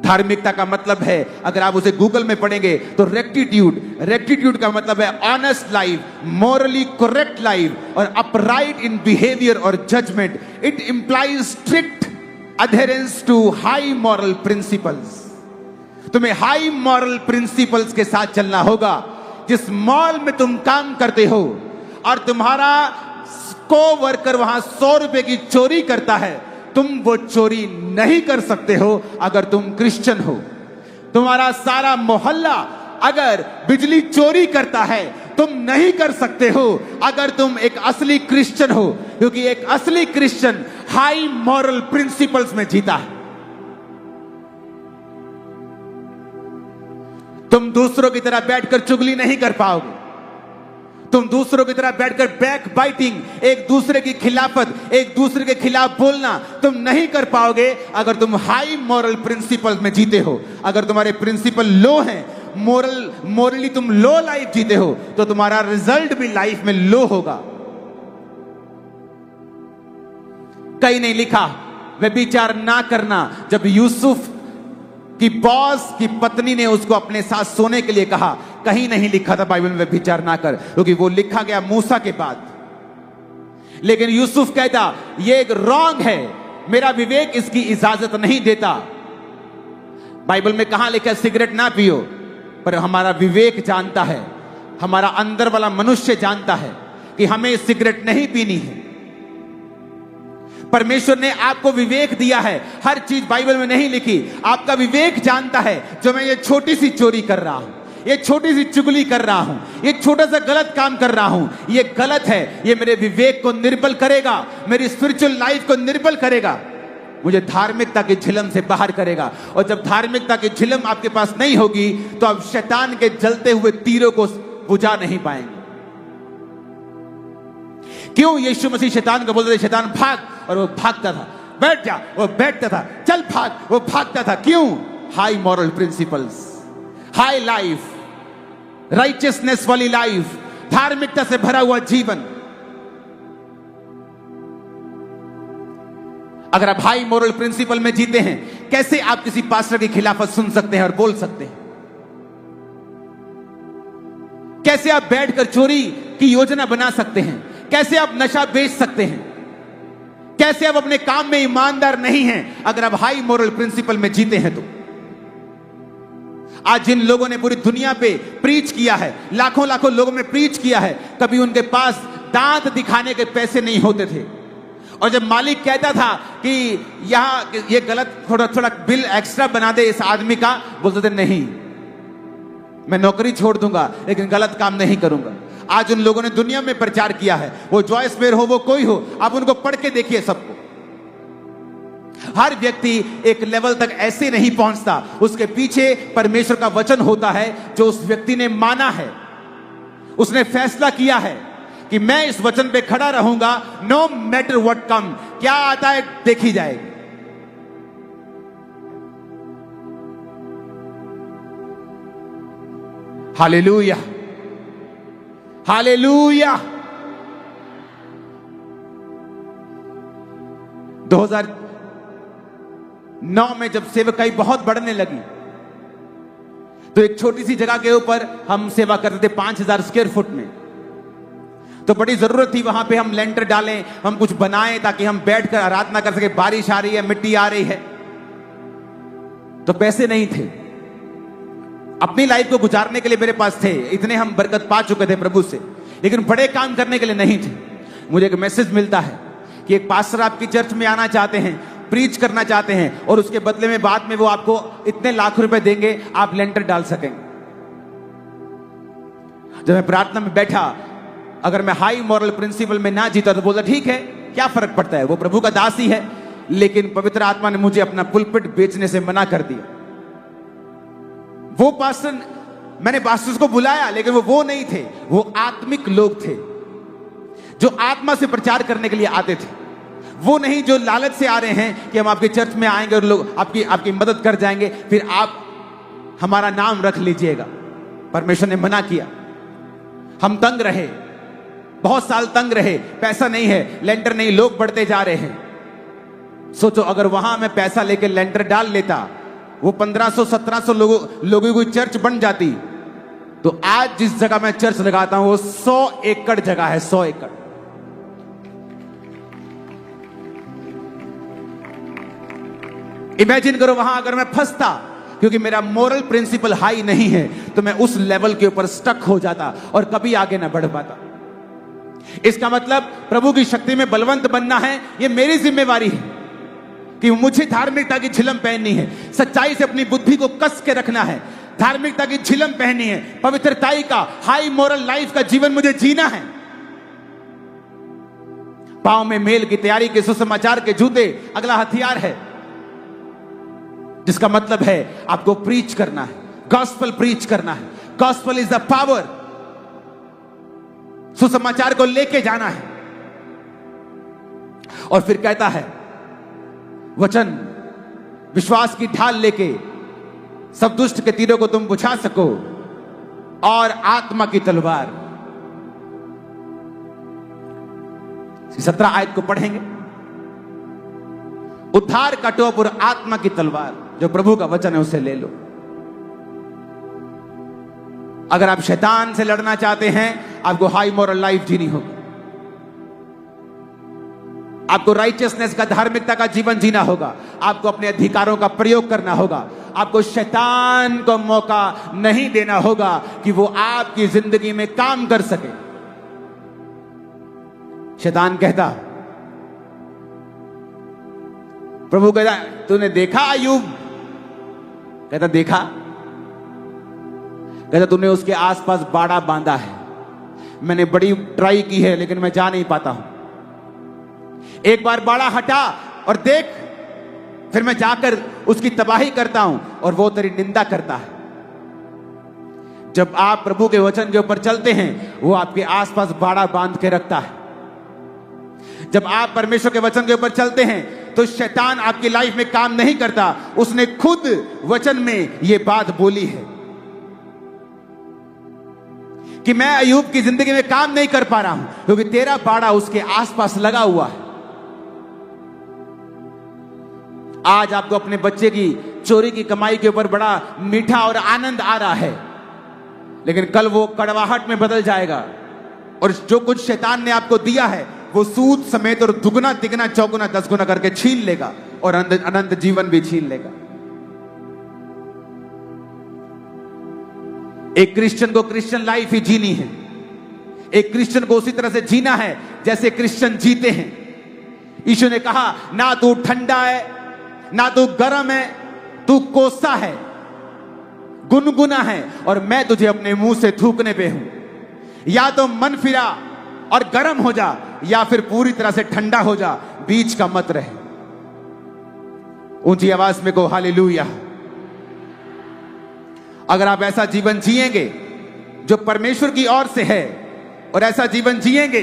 धार्मिकता का मतलब है, अगर आप उसे गूगल में पढ़ेंगे तो रेक्टिट्यूड। रेक्टिट्यूड का मतलब है honest life, morally correct life और अपराइट इन बिहेवियर और judgement. It implies strict adherence to high moral principles. तुम्हें हाई मॉरल प्रिंसिपल्स के साथ चलना होगा। जिस मॉल में तुम काम करते हो और तुम्हारा को-वर्कर वहां 100 रुपए की चोरी करता है, तुम वो चोरी नहीं कर सकते हो अगर तुम क्रिश्चियन हो। तुम्हारा सारा मोहल्ला अगर बिजली चोरी करता है, तुम नहीं कर सकते हो अगर तुम एक असली क्रिश्चियन हो, क्योंकि एक असली क्रिश्चियन हाई मॉरल प्रिंसिपल्स में जीता है। तुम दूसरों की तरह बैठकर चुगली नहीं कर पाओगे। तुम दूसरों की तरह बैठकर बैक बाइटिंग, एक दूसरे की खिलाफत, एक दूसरे के खिलाफ बोलना तुम नहीं कर पाओगे अगर तुम हाई मॉरल प्रिंसिपल में जीते हो। अगर तुम्हारे प्रिंसिपल लो हैं, मोरली तुम लो लाइफ जीते हो, तो तुम्हारा रिजल्ट भी लाइफ में लो होगा। कहीं नहीं लिखा व्यभिचार ना करना। जब यूसुफ कि बॉस की पत्नी ने उसको अपने साथ सोने के लिए कहा, कहीं नहीं लिखा था बाइबल में व्यभिचार ना कर, क्योंकि वो लिखा गया मूसा के बाद। लेकिन यूसुफ कहता ये एक रॉन्ग है, मेरा विवेक इसकी इजाजत नहीं देता। बाइबल में कहां लिखा सिगरेट ना पियो, पर हमारा विवेक जानता है, हमारा अंदर वाला मनुष्य जानता है कि हमें सिगरेट नहीं पीनी है। परमेश्वर ने आपको विवेक दिया है। हर चीज बाइबल में नहीं लिखी, आपका विवेक जानता है जो मैं ये छोटी सी चोरी कर रहा हूं, ये छोटी सी चुगली कर रहा हूं, ये छोटा सा गलत काम कर रहा हूं, ये गलत है, ये मेरे विवेक को निर्बल करेगा, मेरी स्पिरिचुअल लाइफ को निर्बल करेगा, मुझे धार्मिकता की झिलम से बाहर करेगा। और जब धार्मिकता की झिलम आपके पास नहीं होगी तो आप शैतान के जलते हुए तीरों को बुझा नहीं पाएंगे। क्यों यीशु मसीह शैतान को बोलते थे, शैतान भाग, और वो भागता था, बैठ जा, वो बैठता था, चल भाग, वो भागता था। क्यों? High moral principles, high life, righteousness वाली लाइफ, धार्मिकता से भरा हुआ जीवन। अगर आप हाई मॉरल प्रिंसिपल में जीते हैं, कैसे आप किसी पास्टर की खिलाफत सुन सकते हैं और बोल सकते हैं? कैसे आप बैठकर चोरी की योजना बना सकते हैं? कैसे आप नशा बेच सकते हैं? कैसे आप अपने काम में ईमानदार नहीं हैं अगर आप हाई मॉरल प्रिंसिपल में जीते हैं? तो आज जिन लोगों ने पूरी दुनिया पे प्रीच किया है, लाखों लाखों लोगों में प्रीच किया है, कभी उनके पास दांत दिखाने के पैसे नहीं होते थे। और जब मालिक कहता था कि यहां ये गलत, थोड़ा थोड़ा बिल एक्स्ट्रा बना दे इस आदमी का, बोलते थे नहीं, मैं नौकरी छोड़ दूंगा लेकिन गलत काम नहीं करूंगा। आज उन लोगों ने दुनिया में प्रचार किया है, वो जॉयस मेयर हो, वो कोई हो, आप उनको पढ़ के देखिए सबको। हर व्यक्ति एक लेवल तक ऐसे नहीं पहुंचता, उसके पीछे परमेश्वर का वचन होता है जो उस व्यक्ति ने माना है, उसने फैसला किया है कि मैं इस वचन पे खड़ा रहूंगा, नो मैटर व्हाट कम, क्या आता है देखी जाएगी। Hallelujah, hallelujah. 2009 में जब सेवकाई बहुत बढ़ने लगी तो एक छोटी सी जगह के ऊपर हम सेवा करते थे 5000 स्क्वायर फुट में। तो बड़ी जरूरत थी वहां पे हम लेंटर डालें, हम कुछ बनाएं ताकि हम बैठकर आराधना कर सके। बारिश आ रही है, मिट्टी आ रही है, तो पैसे नहीं थे, अपनी लाइफ को गुजारने के लिए मेरे पास थे, इतने हम बरकत पा चुके थे प्रभु से, लेकिन बड़े काम करने के लिए नहीं थे। मुझे एक मैसेज मिलता है कि एक पास्टर आपकी चर्च में आना चाहते हैं, प्रीच करना चाहते हैं, और उसके बदले में बाद में वो आपको इतने लाख रुपए देंगे, आप लेंटर डाल सकेंगे। जब मैं प्रार्थना में बैठा, अगर मैं हाई मॉरल प्रिंसिपल में ना जीता तो बोला ठीक है, क्या फर्क पड़ता है, वो प्रभु का दास ही है। लेकिन पवित्र आत्मा ने मुझे अपना पुलपिट बेचने से मना कर दिया। वो पास्टर, मैंने पास्टर्स को बुलाया लेकिन वो नहीं थे, वो आत्मिक लोग थे जो आत्मा से प्रचार करने के लिए आते थे। वो नहीं जो लालच से आ रहे हैं कि हम आपके चर्च में आएंगे और लोग आपकी मदद कर जाएंगे, फिर आप हमारा नाम रख लीजिएगा। परमेश्वर ने मना किया। हम तंग रहे, बहुत साल तंग रहे, पैसा नहीं है, लेंटर नहीं, लोग बढ़ते जा रहे हैं। सोचो अगर वहां मैं पैसा लेके लेंटर डाल लेता, वो 1500-1700 लोगों की चर्च बन जाती, तो आज जिस जगह मैं चर्च लगाता हूं वो 100 एकड़ जगह है, 100 एकड़। इमेजिन करो वहां अगर मैं फंसता, क्योंकि मेरा मोरल प्रिंसिपल हाई नहीं है, तो मैं उस लेवल के ऊपर स्टक हो जाता और कभी आगे ना बढ़ पाता। इसका मतलब प्रभु की शक्ति में बलवंत बनना है, यह मेरी जिम्मेवारी है कि मुझे धार्मिकता की झिलम पहननी है, सच्चाई से अपनी बुद्धि को कस के रखना है, धार्मिकता की झिलम पहननी है, पवित्रताई का हाई मोरल लाइफ का जीवन मुझे जीना है। पांव में मेल की तैयारी के सुसमाचार के जूते अगला हथियार है, जिसका मतलब है आपको प्रीच करना है, गॉस्पेल प्रीच करना है। गॉस्पेल इज द पावर, सुसमाचार को लेके जाना है। और फिर कहता है वचन, विश्वास की ढाल लेके सब दुष्ट के तीरों को तुम बुझा सको, और आत्मा की तलवार। 17 आयत को पढ़ेंगे। उद्धार का टोप और आत्मा की तलवार, जो प्रभु का वचन है, उसे ले लो। अगर आप शैतान से लड़ना चाहते हैं, आपको हाई मोरल लाइफ जीनी होगी, आपको राइचियसनेस का, धार्मिकता का जीवन जीना होगा, आपको अपने अधिकारों का प्रयोग करना होगा, आपको शैतान को मौका नहीं देना होगा कि वो आपकी जिंदगी में काम कर सके। शैतान कहता, प्रभु कहता तूने देखा अय्यूब? कहता देखा। कहता तूने उसके आसपास बाड़ा बांधा है, मैंने बड़ी ट्राई की है लेकिन मैं जा नहीं पाता हूं। एक बार बाड़ा हटा और देख, फिर मैं जाकर उसकी तबाही करता हूं और वो तेरी निंदा करता है। जब आप प्रभु के वचन के ऊपर चलते हैं, वो आपके आसपास बाड़ा बांध के रखता है। जब आप परमेश्वर के वचन के ऊपर चलते हैं तो शैतान आपकी लाइफ में काम नहीं करता। उसने खुद वचन में यह बात बोली है कि मैं अय्यूब की जिंदगी में काम नहीं कर पा रहा हूं क्योंकि तेरा बाड़ा उसके आसपास लगा हुआ है। आज आपको अपने बच्चे की चोरी की कमाई के ऊपर बड़ा मीठा और आनंद आ रहा है, लेकिन कल वो कड़वाहट में बदल जाएगा और जो कुछ शैतान ने आपको दिया है वो सूद समेत और दुगना तिगना चौगुना 10 गुना करके छीन लेगा और अनंत जीवन भी छीन लेगा। एक क्रिश्चियन को क्रिश्चियन लाइफ ही जीनी है। एक क्रिश्चियन को उसी तरह से जीना है जैसे क्रिश्चियन जीते हैं। यीशु ने कहा, ना तू ठंडा है ना तू गर्म है, तू कोसा है, गुनगुना है और मैं तुझे अपने मुंह से थूकने पे हूं। या तो मन फिरा और गर्म हो जा या फिर पूरी तरह से ठंडा हो जा, बीच का मत रहे। ऊंची आवाज में कहो हालेलुया। अगर आप ऐसा जीवन जिएंगे जो परमेश्वर की ओर से है और ऐसा जीवन जिएंगे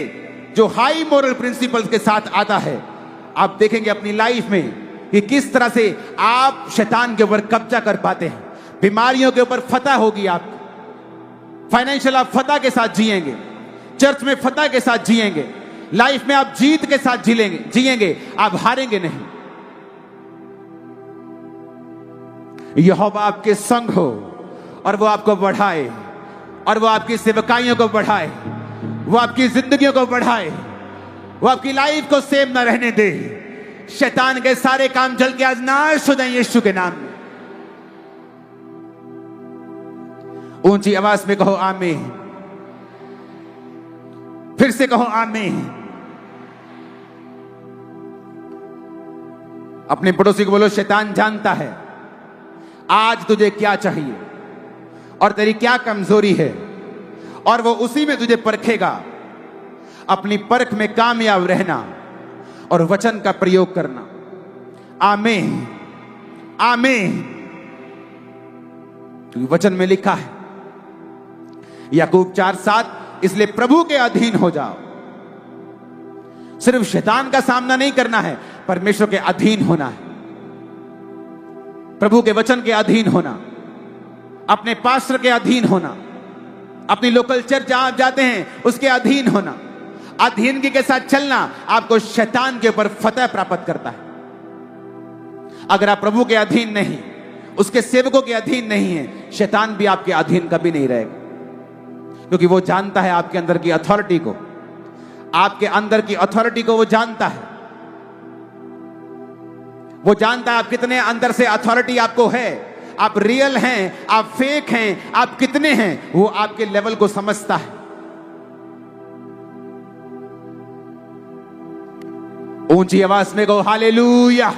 जो हाई मोरल प्रिंसिपल्स के साथ आता है, आप देखेंगे अपनी लाइफ में कि किस तरह से आप शैतान के ऊपर कब्जा कर पाते हैं। बीमारियों के ऊपर फतह होगी आपको, फाइनेंशियल आप फतह के साथ जिएंगे, चर्च में फतह के साथ जिएंगे, लाइफ में आप जीत के साथ जिएंगे, आप हारेंगे नहीं। यहोवा आपके संग हो और वो आपको बढ़ाए और वो आपकी सेवकाइयों को बढ़ाए, वो आपकी जिंदगियों को बढ़ाए, वो आपकी लाइफ को सेम ना रहने दे। शैतान के सारे काम जल के आज नाश हो जाए यीशु के नाम में। ऊंची आवाज में कहो आमीन। फिर से कहो आमीन। अपने पड़ोसी को बोलो, शैतान जानता है आज तुझे क्या चाहिए और तेरी क्या कमजोरी है और वो उसी में तुझे परखेगा। अपनी परख में कामयाब रहना और वचन का प्रयोग करना। आमीन आमीन। क्योंकि वचन में लिखा है याकूब 4:7, इसलिए प्रभु के अधीन हो जाओ। सिर्फ शैतान का सामना नहीं करना है, परमेश्वर के अधीन होना है, प्रभु के वचन के अधीन होना, अपने पास्टर के अधीन होना, अपनी लोकल चर्च जहां आप जाते हैं उसके अधीन होना। अधीनगी के साथ चलना आपको शैतान के ऊपर फतह प्राप्त करता है। अगर आप प्रभु के अधीन नहीं, उसके सेवकों के अधीन नहीं है, शैतान भी आपके अधीन कभी नहीं रहेगा, क्योंकि वो जानता है आपके अंदर की अथॉरिटी को, आपके अंदर की अथॉरिटी को वो जानता है। वो जानता है आप कितने अंदर से अथॉरिटी आपको है, आप रियल हैं, आप फेक हैं, आप कितने हैं, वो आपके लेवल को समझता है। ऊंची आवाज में कहो हालेलुया।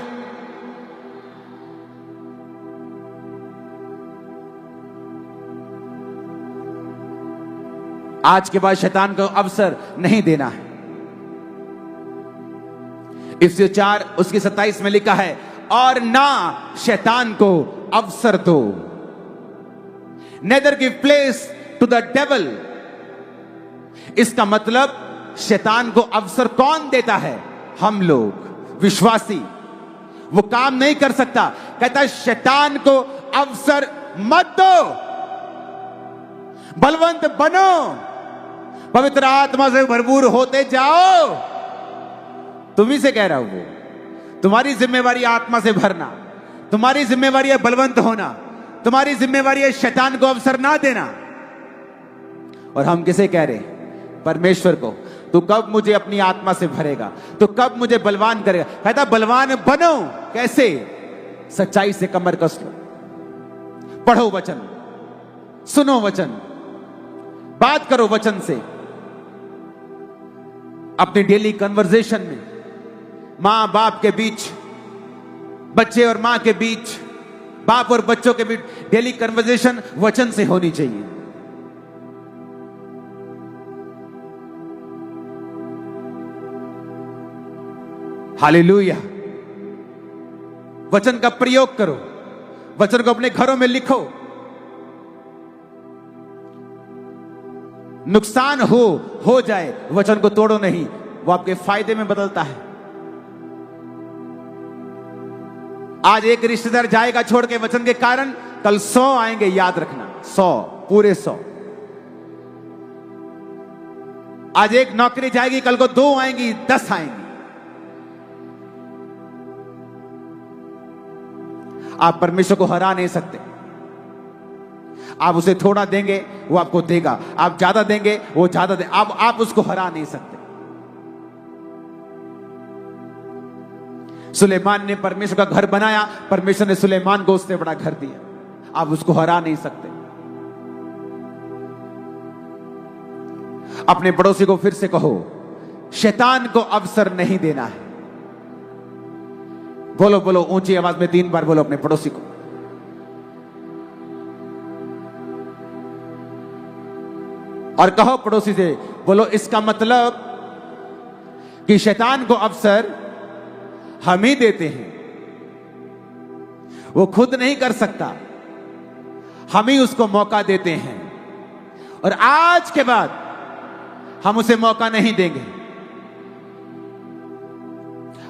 आज के बाद शैतान को अवसर नहीं देना है। इफ्सियों 4 उसकी 27 में लिखा है, और ना शैतान को अवसर दो। Neither give place to the devil. इसका मतलब शैतान को अवसर कौन देता है? हम लोग विश्वासी। वो काम नहीं कर सकता। कहता है शैतान को अवसर मत दो, बलवंत बनो, पवित्र आत्मा से भरपूर होते जाओ। तुम्ही से कह रहा हूं, वो तुम्हारी जिम्मेवारी आत्मा से भरना, तुम्हारी जिम्मेवारी है बलवंत होना, तुम्हारी जिम्मेवारी है शैतान को अवसर ना देना। और हम किसे कह रहे? परमेश्वर को। तू कब मुझे अपनी आत्मा से भरेगा? तू कब मुझे बलवान करेगा? कहता बलवान बनो। कैसे? सच्चाई से कमर कस लो, पढ़ो वचन, सुनो वचन, बात करो वचन से। अपनी डेली कन्वर्सेशन में, मां बाप के बीच, बच्चे और मां के बीच, बाप और बच्चों के बीच डेली कन्वर्सेशन वचन से होनी चाहिए। हालेलुया। वचन का प्रयोग करो, वचन को अपने घरों में लिखो। नुकसान हो जाए, वचन को तोड़ो नहीं, वो आपके फायदे में बदलता है। आज एक रिश्तेदार जाएगा छोड़ के वचन के कारण, कल 100 आएंगे, याद रखना, 100, पूरे 100। आज एक नौकरी जाएगी, कल को 2 आएंगी, 10 आएंगी। आप परमेश्वर को हरा नहीं सकते। आप उसे थोड़ा देंगे, वो आपको देगा। आप ज्यादा देंगे, वो ज्यादा दे। आप उसको हरा नहीं सकते। सुलेमान ने परमेश्वर का घर बनाया, परमेश्वर ने सुलेमान को उससे बड़ा घर दिया। आप उसको हरा नहीं सकते। अपने पड़ोसी को फिर से कहो, शैतान को अवसर नहीं देना है। बोलो बोलो, ऊंची आवाज में 3 बार बोलो अपने पड़ोसी को। और कहो पड़ोसी से, बोलो इसका मतलब कि शैतान को अवसर हम ही देते हैं। वो खुद नहीं कर सकता, हम ही उसको मौका देते हैं। और आज के बाद हम उसे मौका नहीं देंगे।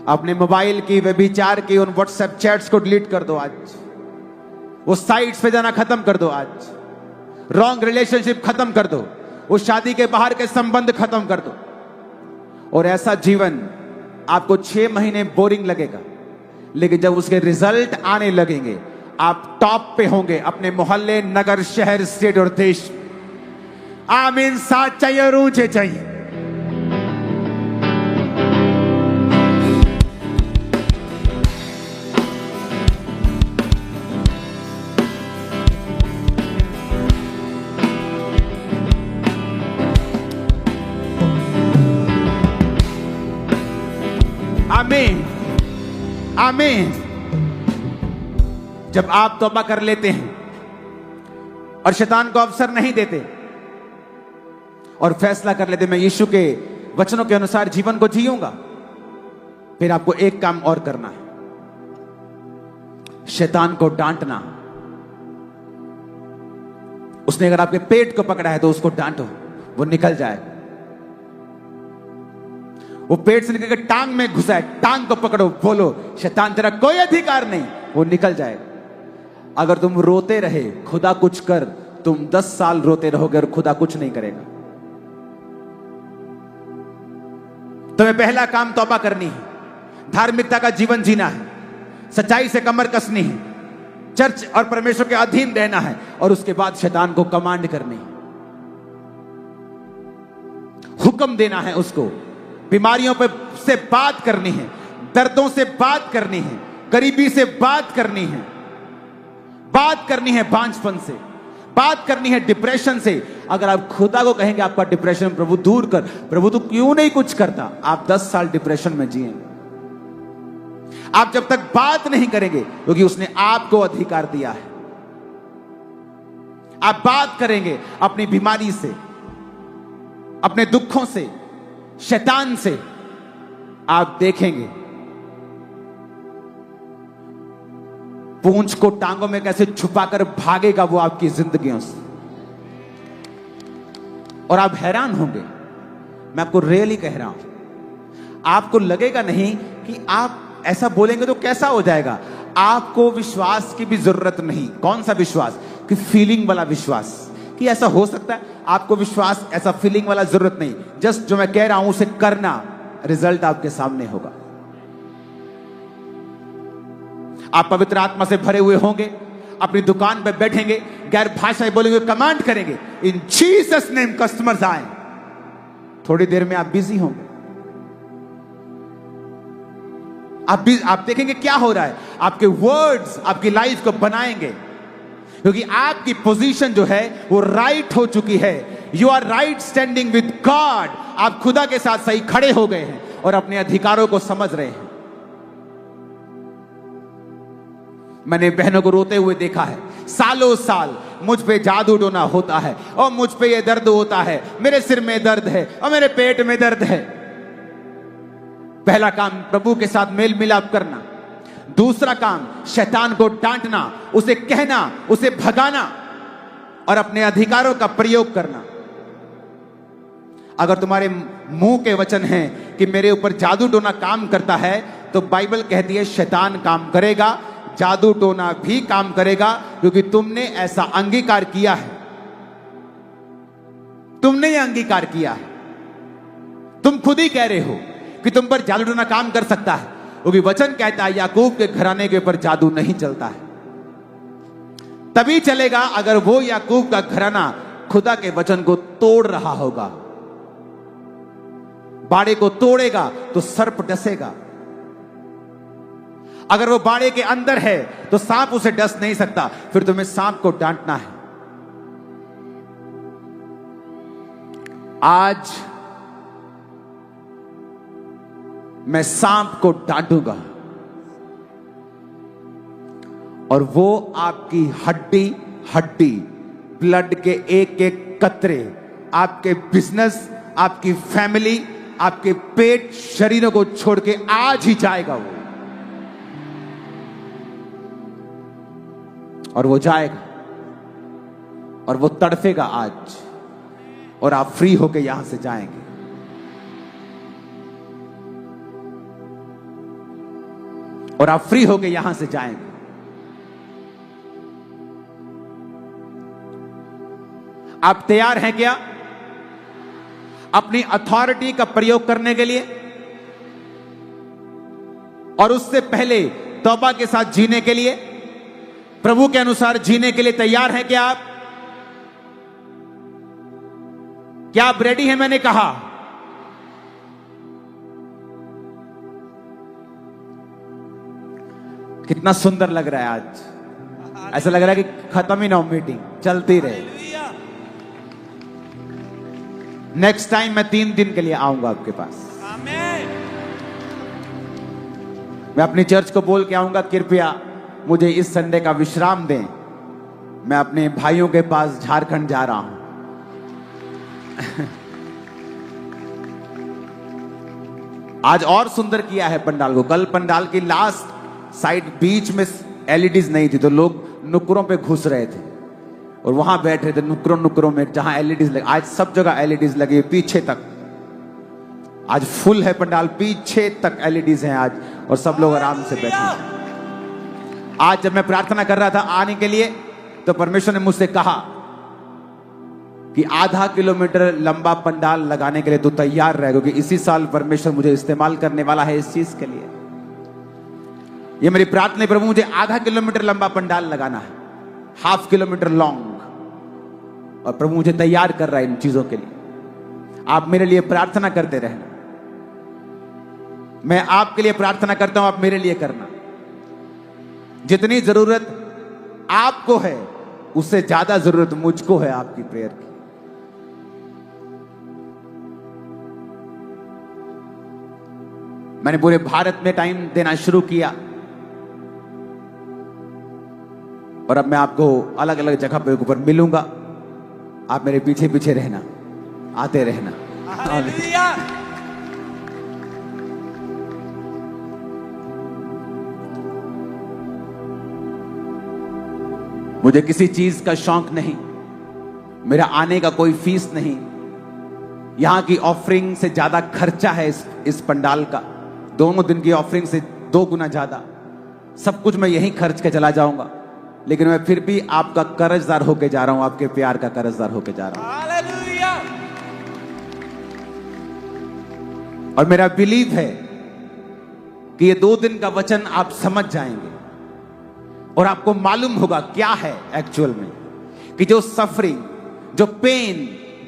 अपने मोबाइल की, व्यभिचार की उन व्हाट्सएप चैट्स को डिलीट कर दो आज। वो साइट्स पे जाना खत्म कर दो आज। रॉन्ग रिलेशनशिप खत्म कर दो। उस शादी के बाहर के संबंध खत्म कर दो। और ऐसा जीवन आपको 6 महीने बोरिंग लगेगा, लेकिन जब उसके रिजल्ट आने लगेंगे, आप टॉप पे होंगे अपने मोहल्ले, नगर, शहर, स्टेट और देश। आमीन। साथ चाहिए और ऊंचे चाहिए। आमीन, आमीन। जब आप तौबा कर लेते हैं और शैतान को अवसर नहीं देते और फैसला कर लेते, मैं यीशु के वचनों के अनुसार जीवन को जीऊंगा, फिर आपको एक काम और करना है, शैतान को डांटना। उसने अगर आपके पेट को पकड़ा है तो उसको डांटो, वो निकल जाएगा। वो पेट से निकल के टांग में घुसा है, टांग को पकड़ो, बोलो शैतान तेरा कोई अधिकार नहीं, वो निकल जाएगा। अगर तुम रोते रहे, खुदा कुछ कर, तुम 10 साल रोते रहोगे और खुदा कुछ नहीं करेगा। तुम्हें पहला काम तौबा करनी है, धार्मिकता का जीवन जीना है, सच्चाई से कमर कसनी है, चर्च और परमेश्वर के अधीन रहना है, और उसके बाद शैतान को कमांड करनी है, हुक्म देना है उसको। बीमारियों पे से बात करनी है, दर्दों से बात करनी है, गरीबी से बात करनी है, बात करनी है बांझपन से, बात करनी है डिप्रेशन से। अगर आप खुदा को कहेंगे आपका डिप्रेशन प्रभु दूर कर, प्रभु तो क्यों नहीं कुछ करता, आप 10 साल डिप्रेशन में जिएंगे। आप जब तक बात नहीं करेंगे, क्योंकि उसने आपको अधिकार दिया है। आप बात करेंगे अपनी बीमारी से, अपने दुखों से, शैतान से, आप देखेंगे पूंछ को टांगों में कैसे छुपाकर भागेगा वो आपकी जिंदगियों से, और आप हैरान होंगे। मैं आपको रियली कह रहा हूं, आपको लगेगा नहीं कि आप ऐसा बोलेंगे तो कैसा हो जाएगा। आपको विश्वास की भी जरूरत नहीं। कौन सा विश्वास? कि फीलिंग वाला विश्वास, कि ऐसा हो सकता है। आपको विश्वास, ऐसा फीलिंग वाला जरूरत नहीं। जस्ट जो मैं कह रहा हूं उसे करना, रिजल्ट आपके सामने होगा। आप पवित्र आत्मा से भरे हुए होंगे, अपनी दुकान पर बैठेंगे, गैर भाषाएं बोलेंगे, कमांड करेंगे, इन जीसस नेम कस्टमर्स आए। थोड़ी देर में आप बिजी होंगे। आप देखेंगे क्या हो रहा है। आपके वर्ड्स आपकी लाइफ को बनाएंगे, क्योंकि आपकी पोजीशन जो है वो राइट हो चुकी है। You are right standing with God. आप खुदा के साथ सही खड़े हो गए हैं और अपने अधिकारों को समझ रहे हैं। मैंने बहनों को रोते हुए देखा है, सालों साल मुझ पे जादू टोना होता है, और मुझ पे ये दर्द होता है, मेरे सिर में दर्द है और मेरे पेट में दर्द है। पहला काम प्रभु के साथ मेल मिलाप करना, दूसरा काम शैतान को डांटना, उसे कहना, उसे भगाना और अपने अधिकारों का प्रयोग करना। अगर तुम्हारे मुंह के वचन हैं कि मेरे ऊपर जादू टोना काम करता है, तो बाइबल कहती है शैतान काम करेगा, जादू टोना भी काम करेगा, क्योंकि तुमने ऐसा अंगीकार किया है। तुमने यह अंगीकार किया है, तुम खुद ही कह रहे हो कि तुम पर जादू टोना काम कर सकता है, क्योंकि वचन कहता है याकूब के घराने के ऊपर जादू नहीं चलता है। तभी चलेगा अगर वो याकूब का घराना खुदा के वचन को तोड़ रहा होगा। बाड़े को तोड़ेगा तो सर्प डसेगा। अगर वो बाड़े के अंदर है तो सांप उसे डस नहीं सकता, फिर तुम्हें सांप को डांटना है। आज मैं सांप को डांटूंगा और वो आपकी हड्डी हड्डी, ब्लड के एक एक कतरे, आपके बिजनेस, आपकी फैमिली, आपके पेट, शरीरों को छोड़ के आज ही जाएगा वो, और वो जाएगा और वो तड़फेगा आज, और आप फ्री होके यहां से जाएंगे। और आप फ्री होके यहां से जाएंगे। आप तैयार हैं क्या अपनी अथॉरिटी का प्रयोग करने के लिए? और उससे पहले तौबा के साथ जीने के लिए, प्रभु के अनुसार जीने के लिए तैयार हैं क्या आप? क्या आप रेडी हैं? मैंने कहा कितना सुंदर लग रहा है आज। ऐसा लग रहा है कि खत्म ही ना हो मीटिंग, चलती रहे। नेक्स्ट टाइम मैं 3 दिन के लिए आऊंगा आपके पास। मैं अपनी चर्च को बोल के आऊंगा, कृपया मुझे इस संडे का विश्राम दें, मैं अपने भाइयों के पास झारखंड जा रहा हूं। आज और सुंदर किया है पंडाल को। कल पंडाल की लास्ट साइड बीच में एलईडीज नहीं थी, तो लोग नुक्करों पे घुस रहे थे और वहां बैठ रहे थे नुक्करों में जहां एलईडीज लगे। आज सब जगह एलईडीज लगी, पीछे तक। आज फुल है पंडाल, पीछे तक एलईडीज हैं आज, और सब लोग आराम से बैठे हैं। आज जब मैं प्रार्थना कर रहा था आने के लिए, तो परमेश्वर ने मुझसे कहा कि आधा किलोमीटर लंबा पंडाल लगाने के लिए तू तैयार रहे, क्योंकि इसी साल परमेश्वर मुझे इस्तेमाल करने वाला है इस चीज के लिए। ये मेरी प्रार्थना है, प्रभु मुझे आधा किलोमीटर लंबा पंडाल लगाना है, 1/2 किलोमीटर लॉन्ग, और प्रभु मुझे तैयार कर रहा है इन चीजों के लिए। आप मेरे लिए प्रार्थना करते रहना, मैं आपके लिए प्रार्थना करता हूं, आप मेरे लिए करना। जितनी जरूरत आपको है उससे ज्यादा जरूरत मुझको है आपकी प्रेयर की। मैंने पूरे भारत में टाइम देना शुरू किया, और अब मैं आपको अलग अलग जगह पे ऊपर मिलूंगा। आप मेरे पीछे पीछे रहना, आते रहना। मुझे किसी चीज का शौक नहीं, मेरा आने का कोई फीस नहीं। यहां की ऑफरिंग से ज्यादा खर्चा है इस पंडाल का, दोनों दिन की ऑफरिंग से 2 गुना ज्यादा। सब कुछ मैं यहीं खर्च के चला जाऊंगा, लेकिन मैं फिर भी आपका कर्जदार होके जा रहा हूं, आपके प्यार का कर्जदार होके जा रहा हूं। हालेलुया। और मेरा बिलीव है कि ये 2 दिन का वचन आप समझ जाएंगे और आपको मालूम होगा क्या है एक्चुअल में, कि जो सफरिंग, जो पेन,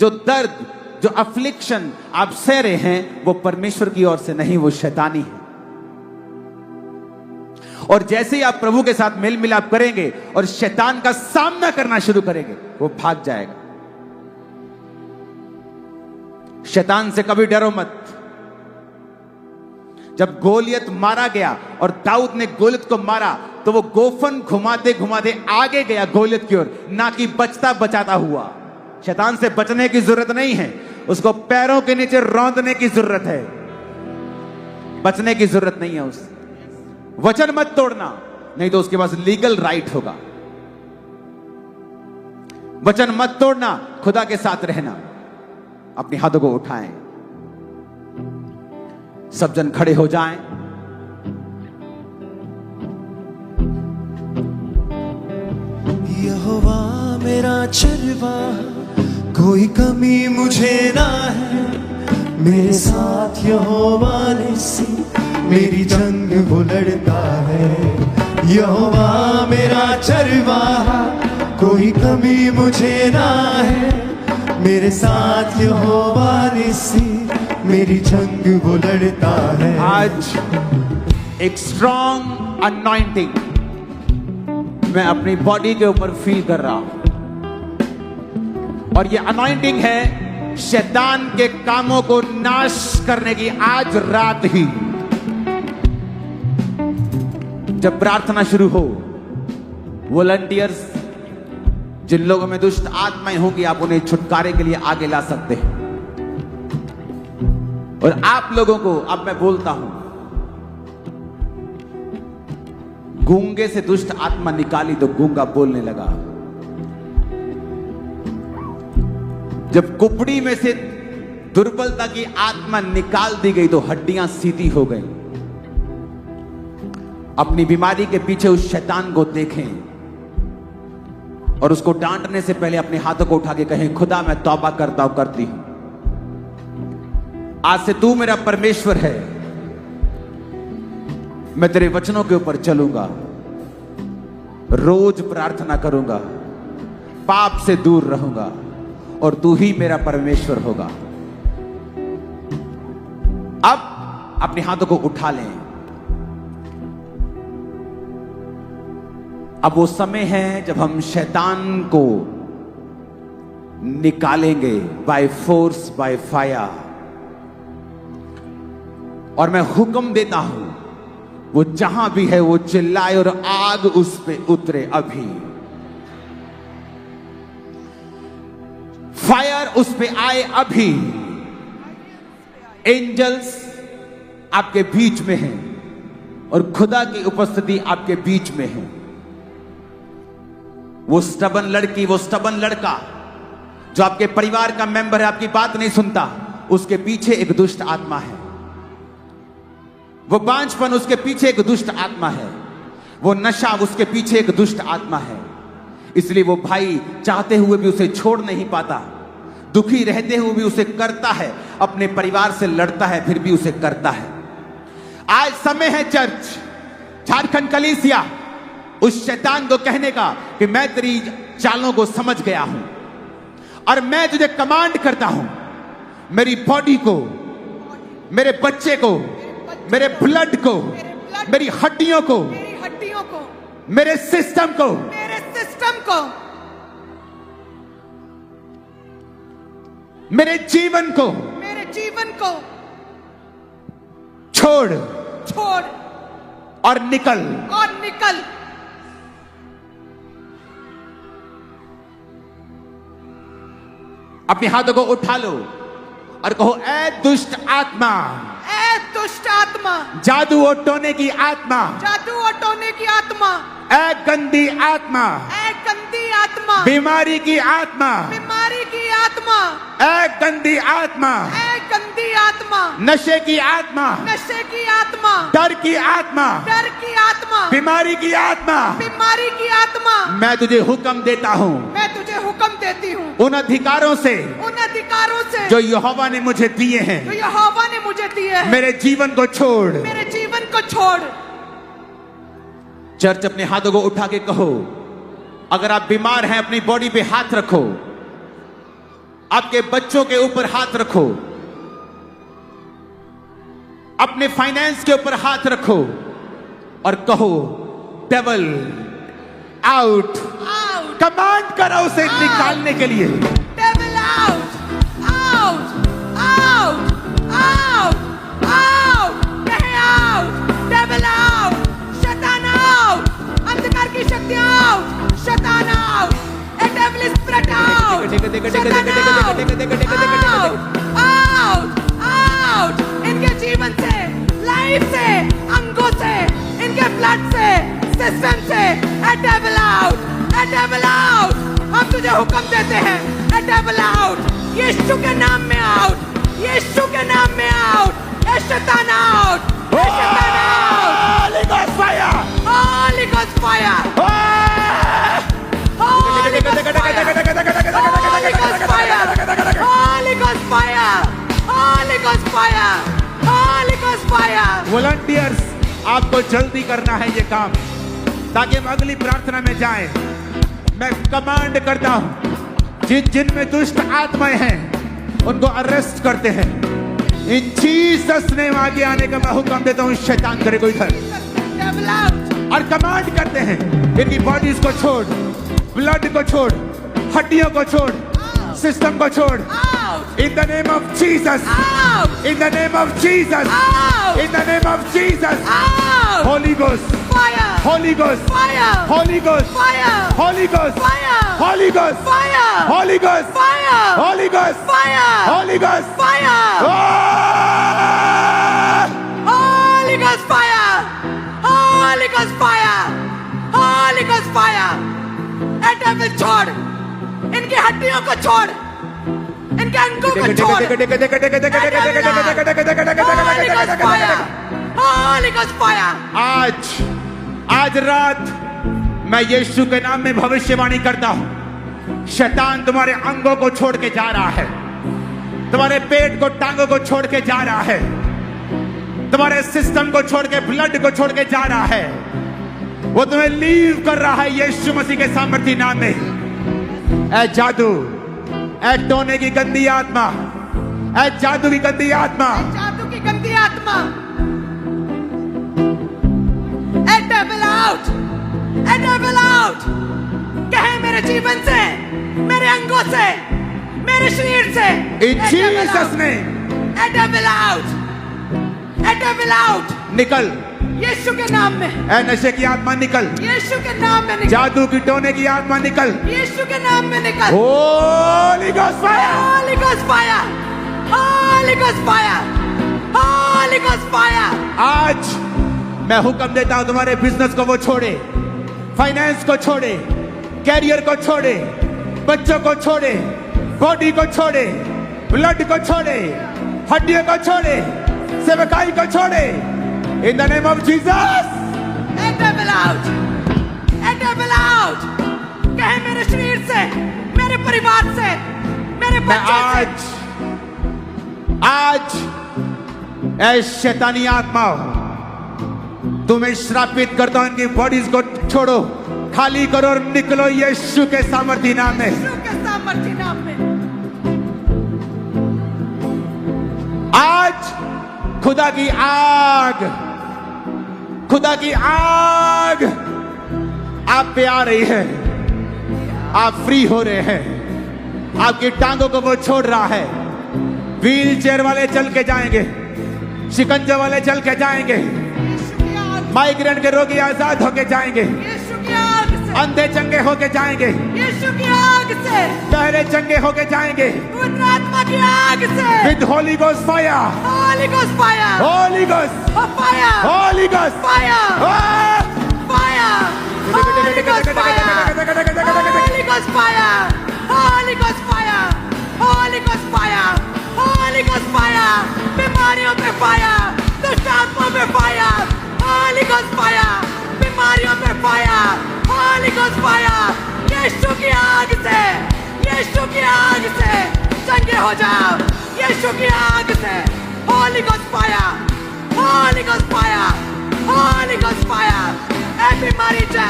जो दर्द, जो अफ्लिक्शन आप सह रहे हैं, वो परमेश्वर की ओर से नहीं, वो शैतानी है। और जैसे ही आप प्रभु के साथ मेल मिलाप करेंगे और शैतान का सामना करना शुरू करेंगे, वो भाग जाएगा। शैतान से कभी डरो मत। जब गोलियत मारा गया और दाऊद ने गोलियत को मारा, तो वो गोफन घुमाते घुमाते आगे गया गोलियत की ओर, ना कि बचता बचाता हुआ। शैतान से बचने की जरूरत नहीं है, उसको पैरों के नीचे रौंदने की जरूरत है। बचने की जरूरत नहीं है उस वचन मत तोड़ना, नहीं तो उसके पास लीगल राइट होगा। वचन मत तोड़ना, खुदा के साथ रहना। अपने हाथों को उठाएं, सब जन खड़े हो जाएं। यहोवा मेरा चरवाहा, कोई कमी मुझे ना है। मेरे साथ यहोवा निस्सी, मेरी जंग वो लड़ता है। यहोवा मेरा चरवाहा, कोई कमी मुझे ना है। मेरे साथ यहोवा निस्सी, मेरी जंग वो लड़ता है। आज एक स्ट्रॉन्ग अनॉइंटिंग मैं अपनी बॉडी के ऊपर फील कर रहा हूं, और ये अनॉइंटिंग है शैतान के कामों को नाश करने की। आज रात ही जब प्रार्थना शुरू हो, वॉलंटियर्स जिन लोगों में दुष्ट आत्माएं होंगी, आप उन्हें छुटकारे के लिए आगे ला सकते हैं। और आप लोगों को अब मैं बोलता हूं, गूंगे से दुष्ट आत्मा निकाली तो गूंगा बोलने लगा। जब कुपड़ी में से दुर्बलता की आत्मा निकाल दी गई तो हड्डियां सीधी हो गई। अपनी बीमारी के पीछे उस शैतान को देखें और उसको डांटने से पहले अपने हाथों को उठा के कहें, खुदा मैं तौबा करता हूं, करती हूं, आज से तू मेरा परमेश्वर है। मैं तेरे वचनों के ऊपर चलूंगा, रोज प्रार्थना करूंगा, पाप से दूर रहूंगा और तू ही मेरा परमेश्वर होगा। अब अपने हाथों को उठा लें। अब वो समय है जब हम शैतान को निकालेंगे बाय फोर्स, बाय फायर। और मैं हुक्म देता हूं, वो जहां भी है वो चिल्लाए और आग उस पे उतरे। अभी फायर उस पे आए। अभी एंजल्स आपके बीच में हैं और खुदा की उपस्थिति आपके बीच में है। वो स्टबन लड़की, वो स्टबन लड़का जो आपके परिवार का मेंबर है, आपकी बात नहीं सुनता, उसके पीछे एक दुष्ट आत्मा है। वो बांझपन, उसके पीछे एक दुष्ट आत्मा है। वो नशा, उसके पीछे एक दुष्ट आत्मा है। इसलिए वो भाई चाहते हुए भी उसे छोड़ नहीं पाता, दुखी रहते हुए भी उसे करता है, अपने परिवार से लड़ता है फिर भी उसे करता है। आज समय है चर्च, झारखंड कलीसिया, उस शैतान को कहने का कि मैं तेरी चालों को समझ गया हूं और मैं तुझे कमांड करता हूं, मेरी बॉडी को, मेरे बच्चे को, मेरे ब्लड को, मेरी हड्डियों को, मेरे सिस्टम को, मेरे जीवन को छोड़ और निकल। अपने हाथों को उठा लो और कहो, ऐ दुष्ट आत्मा, जादू और टोने की आत्मा, ऐ गंदी आत्मा, बीमारी की आत्मा, ऐ गंदी आत्मा, नशे की आत्मा, डर की आत्मा, बीमारी की आत्मा, मैं तुझे हुक्म देता हूँ, उन अधिकारों से जो यहोवा ने मुझे दिए हैं, मेरे जीवन को छोड़। चर्च अपने हाथों को उठा के कहो, अगर आप बीमार हैं अपनी बॉडी पे हाथ रखो, आपके बच्चों के ऊपर हाथ रखो, अपने फाइनेंस के ऊपर हाथ रखो और कहो, डेविल आउट। कमांड करो उसे निकालने के लिए। Devil out, out, out, out, out, कहे आउट, डेविल आउट, शैतान आउट, अंधकार की शक्ति आउट, शैतान out, a devil spirit out, out, out, out, इनके जीवन से लाइन लाइफ से, अंगों से, इनके ब्लड से, सिस्टम से, ए devil out, a devil out. हम तुझे हुक्म देते हैं, ए डेविल आउट, यीशु के नाम में आउट, यीशु के नाम में आउट, ए शैतान आउट, ए शैतान out. Holy Ghost fire! Holy Ghost fire! Holy Ghost fire! Holy Ghost fire! Holy Ghost fire! Holy Ghost fire! Holy Ghost fire! Volunteers, आपको जल्दी करना है ये काम ताकि हम अगली प्रार्थना में जाएं। मैं कमांड करता हूं, जिन में दुष्ट आत्माएं हैं उनको अरेस्ट करते हैं। इन जीसस नेम आगे आने का मैं हुक्म देता हूं, शैतान करे को इधर, Devil out! और कमांड करते हैं इनकी बॉडीज को छोड़, ब्लड को छोड़, हड्डियों को छोड़, सिस्टम को छोड़। Out! In the name of Jesus! Out! In the name of Jesus! Out! In the name of Jesus! Out! Holy Ghost! Fire! Holy Ghost! Fire! Holy Ghost! Fire! Holy Ghost! Fire! Holy Ghost! Fire! Holy Ghost! Fire! Holy Ghost! Fire! Holy Ghost! Fire! Ah! Holy Ghost fire! Holy Ghost fire! Holy Ghost fire! A devil छोड़, इनकी हड्डियों को छोड़, इनके अंगों को छोड़। Holy Ghost fire! Holy Ghost fire! आज रात मैं यीशु के नाम में भविष्यवाणी करता हूं, शैतान तुम्हारे अंगों को छोड़ के जा रहा है, तुम्हारे पेट को, टांगों को छोड़ के जा रहा है, तुम्हारे सिस्टम को छोड़ के, ब्लड को छोड़ के जा रहा है। वो तुम्हें लीव कर रहा है यीशु मसीह के सामर्थ्य नाम में। ऐ जादू, ऐ टोने की गंदी आत्मा, ऐ जादू की गंदी आत्मा, जादू की गंदी आत्मा, ए devil out, a devil out. कहे मेरे जीवन से, मेरे अंगों से, मेरे शरीर से, इन जीसस ने ए devil out, a devil out. निकल, यीशु के नाम में, ऐ नशे की आत्मा निकल, यीशु के नाम में निकल, जादू की टोने की आत्मा निकल। यीशु के नाम में निकल। Holy Ghost fire! Holy Ghost fire! Holy Ghost fire! Holy Ghost fire! आज मैं हुक्म देता हूं, तुम्हारे बिजनेस को वो छोड़े, फाइनेंस को छोड़े, कैरियर को छोड़े, बच्चों को छोड़े, बॉडी को छोड़े, ब्लड को छोड़े, हड्डियों को छोड़े, सेवकाई को छोड़े। In the name of Jesus! A devil out, a devil out. कहे मेरे शरीर से, मेरे परिवार से, मेरे मैं बच्चों से, आज ऐ शैतानी आत्माओं, तुम्हें श्रापित करता हूं, इनकी बॉडीज को छोड़ो, खाली करो और निकलो यीशु के सामर्थ्य नाम में। यीशु के सामर्थ्य नाम में। आज खुदा की आग, खुदा की आग आप पे आ रही है, आप फ्री हो रहे हैं, आपकी टांगों को वो छोड़ रहा है। व्हील चेयर वाले चल के जाएंगे, शिकंजे वाले चल के जाएंगे, यीशु की आग, माइग्रेन के रोगी आजाद होके जाएंगे, यीशु की आग से, अंधे चंगे होके जाएंगे, यीशु की आग से, बहरे चंगे होके जाएंगे। पवित्र आत्मा की आग से। With Holi ghost fire, Holy Ghost fire! Holi ghost, Oh, fire! Holi ghost Fire! Fire. Fire! Holy Ghost fire! Holy Ghost fire! Holy Ghost fire! Holy Ghost fire! Holy Ghost fire! बीमारियों पे fire! दुष्ट आत्माओं पे fire! Holy Ghost fire! बीमारियों पे fire! Holy Ghost fire! यीशु की आग से, यीशु की आग से चंगे हो जाओ, यीशु की आग से। Holy Ghost fire! Holy Ghost fire! Holy Ghost fire! ए बीमारी जा,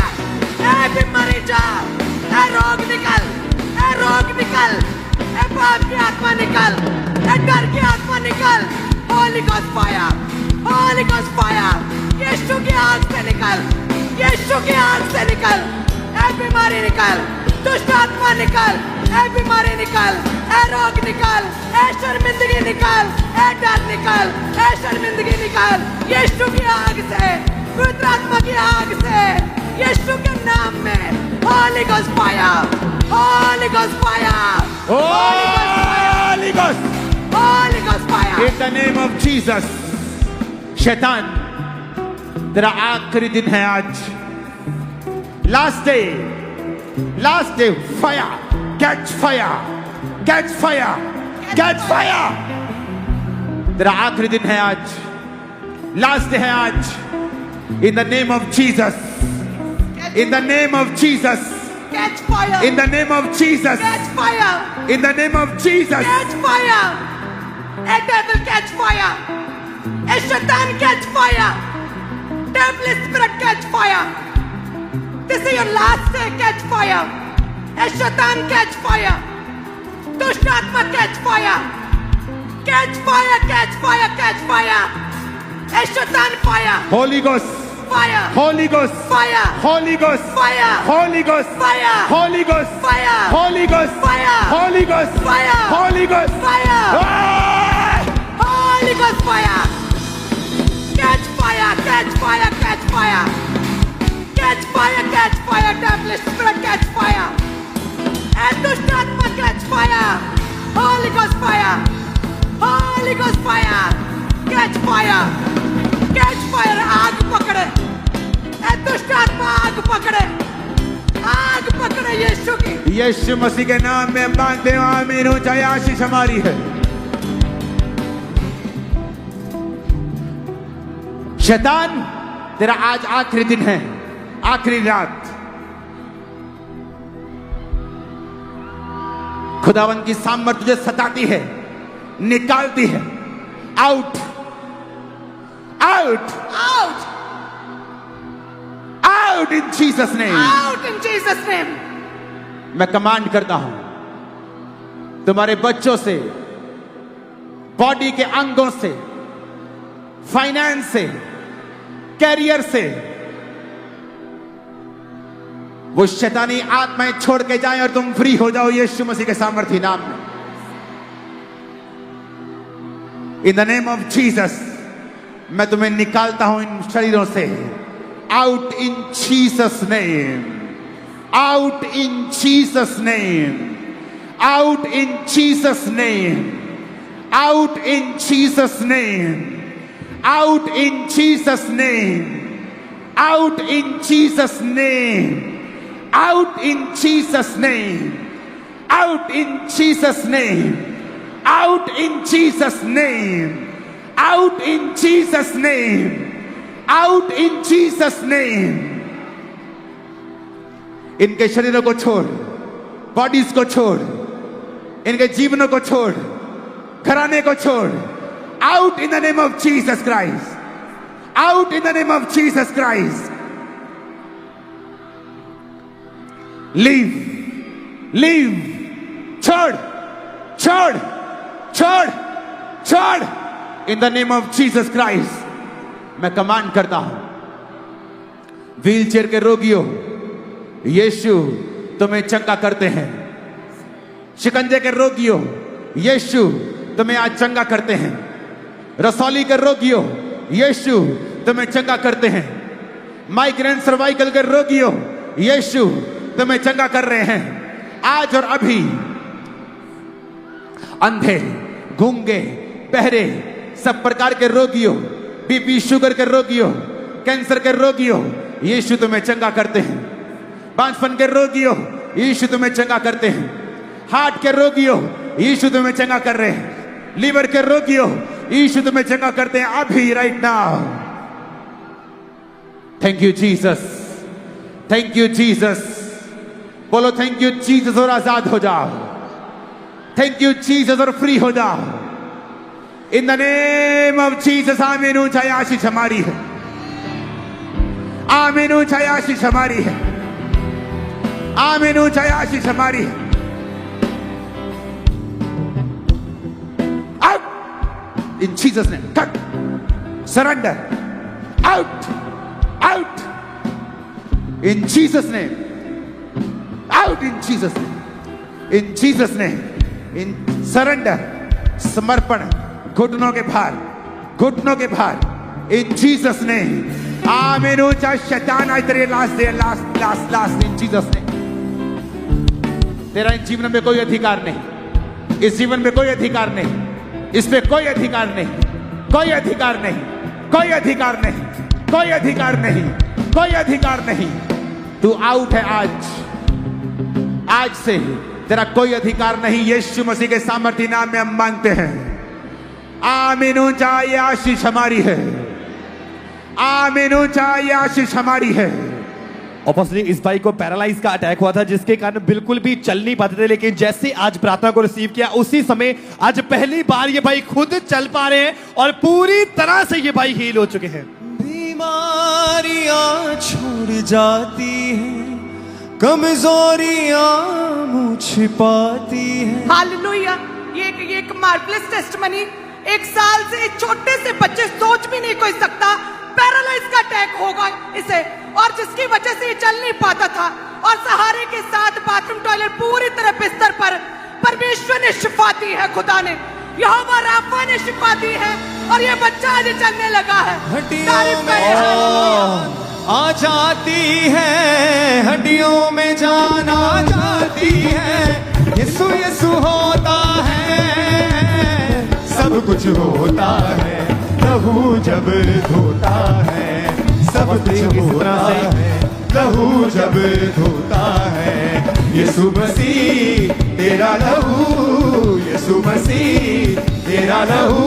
ए बीमारी जा, ए रोग निकल, ए रोग निकल, ए पाप की आत्मा निकल, ए डर की आत्मा निकल। Holy Ghost fire! Holy Ghost fire! यीशु की आग से निकल, यीशु की आग से निकल, ए बीमारी निकल, दुष्ट आत्मा निकल, ए बीमारी निकल, ए रोग निकल, ए शर्मिंदगी निकल, ए डर निकल, ए शर्मिंदगी निकल। यीशु की आग से, पवित्र आत्मा की आग से, यीशु के नाम में। Holy Ghost fire! Holy Ghost fire! Holi ghost, Holy Ghost fire! in the name of Jesus, शैतान, तेरा आखिरी दिन है आज। Last day, fire, catch fire, catch fire, catch fire. तेरा आखिरी दिन है आज, लास्ट डे है आज। In the name of Jesus, in the name of Jesus, Catch fire! in the name of Jesus, Catch fire! in the name of Jesus. Catch fire! A devil catch fire! A shaitan catch fire! Devil spirit catch fire! This is your last day, catch fire! A shaitan catch fire! Dusht atma catch fire! Catch fire! Catch fire! Catch fire! A shaitan fire! Holy Ghost, Fire! Holy Ghost, Fire! Holy Ghost, Fire! Holy Ghost, Fire! Holy Ghost, Fire! Holy Ghost, Fire! Holy Ghost, Fire! Holy Ghost. Fire! Ah! Holy Ghost fire! Catch fire! Catch fire! Catch fire! Catch fire! Catch fire! Devilish spirit catch fire! And Dushtatma catch fire! Holy Ghost fire! Holy Ghost fire! Catch fire! Catch fire! आग पकड़े! And Dushtatma आग पकड़े! आग पकड़े यीशु की! यीशु मसीह के नाम में मानते हो, आमीन। ऊंचाई आशीष हमारी है। शैतान, तेरा आज आखिरी दिन है, आखिरी रात। खुदावन की सामर्थ तुझे सताती है, निकालती है। Out, out, Out! Out in Jesus name. Out in Jesus' name! मैं कमांड करता हूं तुम्हारे बच्चों से, बॉडी के अंगों से, फाइनेंस से, कैरियर से वो शैतानी आत्माएं छोड़ के जाएं और तुम फ्री हो जाओ यीशु मसीह के सामर्थी नाम में। In the name of Jesus मैं तुम्हें निकालता हूं इन शरीरों से। Out in Jesus name, out in Jesus name, out in Jesus name, out in Jesus name, out in Jesus name, out in Jesus name, out in Jesus name, out in Jesus name, out in Jesus name, out in Jesus name, out in Jesus name। इनके शरीरों को छोड़, bodies को छोड़, इनके जीवनों को छोड़, घराने को छोड़। Out in the name of Jesus Christ, out in the name of Jesus Christ. Leave, leave, छोड़, छोड़, छोड़, छोड़। In the name of Jesus Christ, मैं कमांड करता हूं व्हील चेयर के रोगियों, यीशु तुम्हें चंगा करते हैं। शिकंजे के रोगियों, यीशु तुम्हें आज चंगा करते हैं। रसौली के रोगियों, यीशु तुम्हें चंगा करते हैं। माइग्रेन सर्वाइकल के रोगियों, यीशु तुम्हें चंगा कर रहे हैं आज और अभी। अंधे, गूंगे, बहरे, सब प्रकार के रोगियों, बीपी शुगर के रोगियों, कैंसर के रोगियों, यीशु तुम्हें चंगा करते हैं। बांझपन के रोगियों, यीशु तुम्हें चंगा करते हैं। हार्ट के रोगियों, यीशु तुम्हें चंगा कर रहे हैं। लीवर के रोगियों, यीशु तुम्हें चंगा करते हैं अभी, right now. Thank you Jesus, thank you Jesus. बोलो थैंक यू जीसस और आजाद हो जाओ। थैंक यू जीसस और फ्री हो जाओ। In the name of Jesus. आमीन। ऊंचाई आशीष हमारी है, आमीन। ऊंचाई आशीष हमारी है, आमीन। ऊंचाई आशीष हमारी है। Out in Jesus name. Cut, surrender, out, out in Jesus name. Out in Jesus name, in Jesus name, in surrender, समर्पण, घुटनों के भार, घुटनों के भार, in Jesus name, आमीन। ऊंचा शैतान आज तेरे last they, last last last in Jesus name। तेरा इन जीवन में कोई अधिकार नहीं, इस जीवन में कोई अधिकार नहीं, इस पे कोई अधिकार नहीं, कोई अधिकार नहीं। कोई अधिकार नहीं, कोई अधिकार नहीं, कोई अधिकार नहीं। तू आउट है आज से तेरा कोई अधिकार नहीं। यीशु मसीह के सामर्थ्य नाम में हम मांगते हैं, आमीन। ऊंचा ये आशीष हमारी है, आमीन। ऊंचा ये आशीष हमारी है। ऑपोजिटली इस भाई को पैरालाइज का अटैक हुआ था, जिसके कारण बिल्कुल भी चल नहीं पाते थे, लेकिन जैसे आज प्रार्थना को रिसीव किया उसी समय आज पहली बार ये भाई खुद चल पा रहे हैं और पूरी तरह से ये भाई हील हो चुके हैं। बीमारियां छोड़ जाती हैं, कमजोरियां मुँह छिपाती हैं। हालेलुया। ये एक मार्वलस टेस्टमनी। 1 साल से एक छोटे से बच्चे सोच भी नहीं कोई सकता पैरालाइज का अटैक होगा इसे, और जिसकी वजह से ये चल नहीं पाता था, और सहारे के साथ बाथरूम टॉयलेट पूरी तरह बिस्तर पर परमेश्वर ने शिफा दी है, खुदा ने, यहोवा राफा ने शिफा दी है, और ये बच्चा आज चलने लगा है। तारीफ करें, हालेलुया। आ जाती है हड्डियों में जान आ जाती है, यीशु यीशु होता है, सब कुछ होता है, लहू जब धोता है, सब कुछ होता है, लहू जब धोता है, यीशु मसीह तेरा लहू, यीशु मसीह तेरा लहू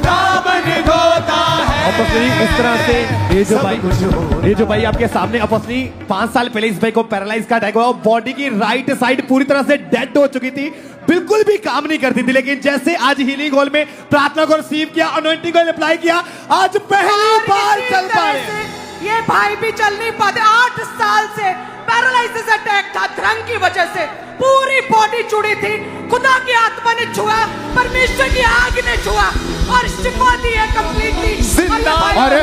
दामन धोता है। अपनी इस तरह से ये जो भाई आपके सामने अपनी 5 साल पहले इस भाई को पैरालाइज का अटैक हुआ, बॉडी की राइट साइड पूरी तरह से डेड हो चुकी थी, बिल्कुल भी काम नहीं करती थी, लेकिन जैसे आज हीलिंग हॉल में प्रार्थना को रिसीव किया, अनॉइंटिंग को अप्लाई किया, आज पहली बार चल पाए। ये भाई भी चल नहीं पाते। 8 साल से पैरालाइसिस अटैक था, ड्रंक की वजह से पूरी बॉडी जुड़ी थी। खुदा की आत्मा ने छुआ, परमेश्वर की आग ने छुआ और शिफा दी है कंप्लीटली। अरे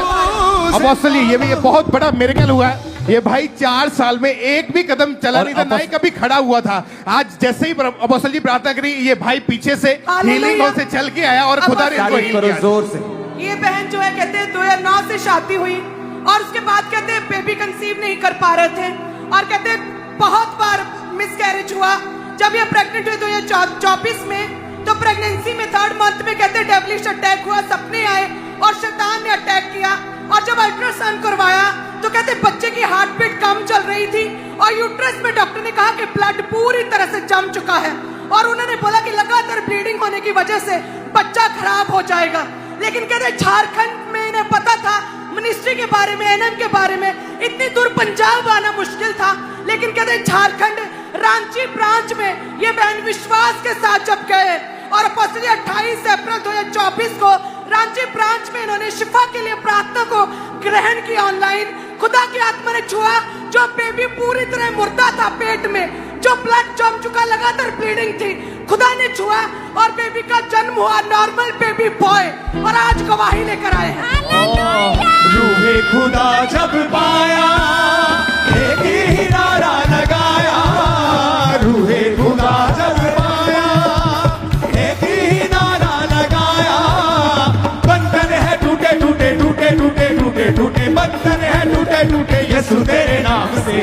अपोस्टली ये बहुत बड़ा मिरेकल हुआ है। ये भाई 4 साल में एक भी कदम चला नहीं था, ना ही कभी खड़ा हुआ था। आज जैसे ही अपोस्टल जी प्रार्थना करी, ये भाई पीछे से हीलिंग हॉल से चल के आया और खुदा ने इसको हील किया। जोर से। ये बहन जो है कहते हैं 2009 से शादी हुई, और उसके बाद कहते हैं बेबी कंसीव नहीं कर पा रहे थे, और कहते हैं बहुत बार मिसकैरेज हुआ। जब ये प्रेग्नेंट हुई 2024 में, तो प्रेगनेंसी में 3rd मंथ में कहते हैं डेविलिश अटैक हुआ, सपने आए और शैतान ने अटैक किया। और जब अल्ट्रासाउंड करवाया तो कहते बच्चे की हार्ट बीट कम चल रही थी, और यूट्रस में डॉक्टर ने कहा कि ब्लड पूरी तरह से जम चुका है, और उन्होंने बोला कि लगातार ब्लीडिंग होने की वजह से बच्चा खराब हो जाएगा। लेकिन कहते झारखंड में इन्हें पता था मिनिस्ट्री के बारे में, एनएम के बारे में, इतनी दूर पंजाब आना मुश्किल था, लेकिन कहते झारखंड रांची ब्रांच में ये बहन विश्वास के साथ जब गए, और 28 अप्रैल 2024 को रांची ब्रांच में इन्होंने शिफा के लिए प्रार्थना को ग्रहण किया ऑनलाइन। खुदा की आत्मा ने छुआ, जो बेबी पूरी तरह मुर्दा था पेट में, जो ब्लड जम चुका, लगातार ब्लीडिंग थी, खुदा ने छुआ और बेबी का जन्म हुआ, नॉर्मल बेबी बॉय, और आज गवाही लेकर आए हैं। रूहे खुदा जब पाया, एक ही नारा लगाया, रूहे खुदा जब पाया, एक ही नारा लगाया, बंधन है टूटे टूटे टूटे टूटे टूटे टूटे, बंधन है टूटे टूटे यीशु तेरे नाम से।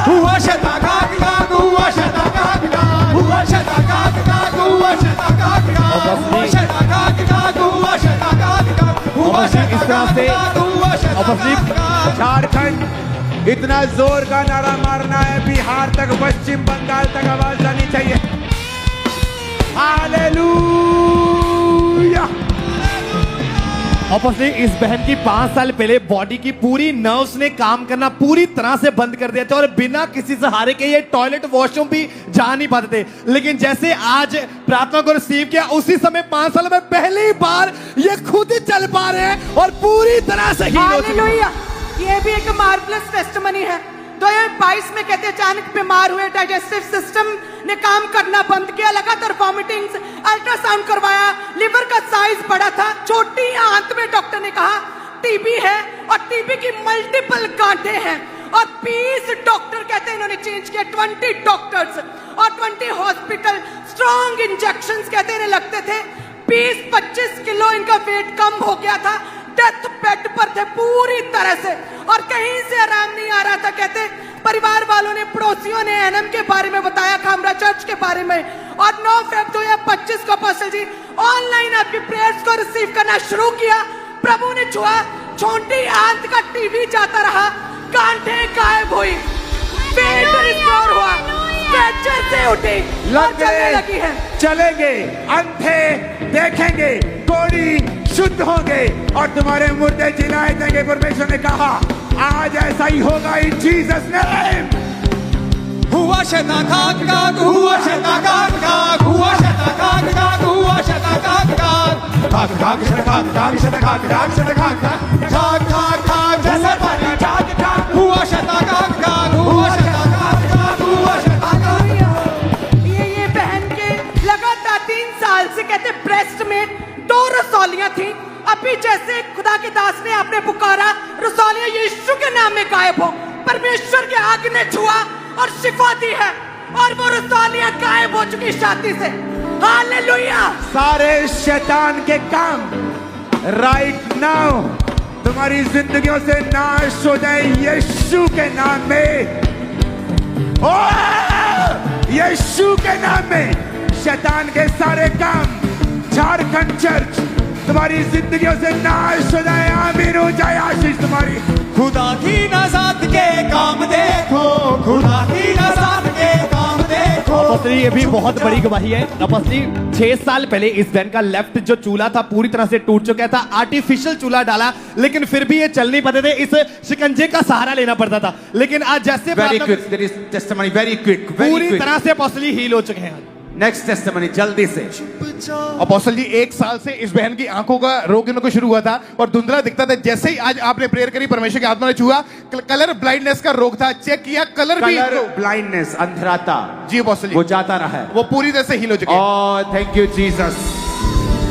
हुआ शताकाक काक, हुआ शताकाक काक, हुआ शताकाक काक, हुआ शताकाक काक, हुआ शताकाक काक, हुआ शताकाक काक, हुआ शताकाक काक, हुआ शताकाक काक। झारखंड इतना जोर का नारा मारना है, बिहार तक, पश्चिम बंगाल तक आवाज आनी चाहिए। हालेलुया। ऑपोजिटली इस बहन की 5 साल पहले बॉडी की पूरी नर्व्स ने काम करना पूरी तरह से बंद कर दिया था, और बिना किसी सहारे के ये टॉयलेट वॉशरूम भी जा नहीं पाते थे, लेकिन जैसे आज प्रार्थना को रिसीव किया उसी समय 5 साल में पहली बार ये खुद चल पा रहे हैं और पूरी तरह से हील हो चुके हैं। हालेलुया। ये भी एक मार्वलस टेस्टिमनी है। 2022 में कहते अचानक बीमार हुए, डाइजेस्टिव सिस्टम ने काम करना बंद किया, लगातार वॉमिटिंग्स, अल्ट्रासाउंड करवाया, लिवर का साइज बड़ा था, छोटी आंत में डॉक्टर ने कहा टीबी है, और टीबी की मल्टीपल गांठें हैं, और 20 डॉक्टर कहते हैं इन्होंने चेंज किया, 20 डॉक्टर्स और 20 हॉस्पिटल, स्ट्रॉन्ग इंजेक्शंस कहते इन्हें लगते थे, 20-25 किलो इनका वेट कम हो गया था, डेथ बेड पर थे पूरी तरह से, और कहीं से आराम नहीं आ रहा था। कहते परिवार वालों ने, पड़ोसियों ने एनएम के बारे में बताया, खामरा चर्च के बारे में, और 9 फेब 2025 को अपोस्टल जी ऑनलाइन आपकी प्रेयर्स को रिसीव करना शुरू किया, प्रभु ने छुआ, छोटी आंत का टीवी जाता रहा, गांठें गायब हुई, पेट रिस्टोर हुआ, स्ट्रेचर से उठी और चलने लगी है। चलेंगे, अंधे देखेंगे, कोढ़ी शुद्ध होंगे और तुम्हारे मुर्दे जिलाए देंगे। परमेश्वर ने कहा आज ऐसा ही होगा इन जीसस नेम। हुआ शतकाग काग, हुआ शतकाग काग, हुआ शतकाग काग, हुआ शतकाग काग, काग काग शतकाग काग शतकाग काग शतकाग काग काग काग जैसे पानी काग काग, हुआ शतकाग काग, हुआ शतकाग काग, हुआ शतकाग। ये बहन के लगातार 3 साल से कहते ब्रेस्ट में 2 रसौलियां थी। अभी जैसे खुदा के दास ने आपने पुकारा, रसौलियां यीशु के नाम में गायब हो। परमेश्वर के आग ने छुआ और शिफा दी है और वो रसौलियां गायब हो चुकी छाती से। हालेलुया। सारे शैतान के काम राइट नाउ तुम्हारी जिंदगियों से नाश हो जाए यीशु के नाम में। ओ यीशु के नाम में शैतान के सारे काम झारखंड चर्च तुम्हारी जिंदगियों से नाश हो जाए। आमीन हो जाए आशीष तुम्हारी। खुदा की नज़ात के काम देखो, खुदा की नज़ात के काम देखो। अपॉस्टल ये भी बहुत बड़ी गवाही है। अपॉस्टल 6 साल पहले इस बहन का लेफ्ट जो चूल्हा था पूरी तरह से टूट चुका था। आर्टिफिशियल चूल्हा डाला, लेकिन फिर भी ये चल नहीं पाते थे, इस शिकंजे का सहारा लेना पड़ता था। लेकिन आज जैसे very quick, there is testimony, very quick, पूरी तरह से अपॉस्टल हील हो चुके हैं। नेक्स्ट टेस्टिमनी जल्दी से। अपोस्टल जी 1 साल से इस बहन की आंखों का रोग इनको शुरू हुआ था और धुंधला दिखता था। जैसे ही आज आपने प्रेयर करी, परमेश्वर की आत्मा ने छुआ, कलर ब्लाइंडनेस का रोग था, चेक किया, कलर भी ब्लाइंडनेस, अंधराता जी अपोस्टल जी वो जाता रहा है, वो पूरी तरह से हील हो चुके हैं। Oh thank you Jesus,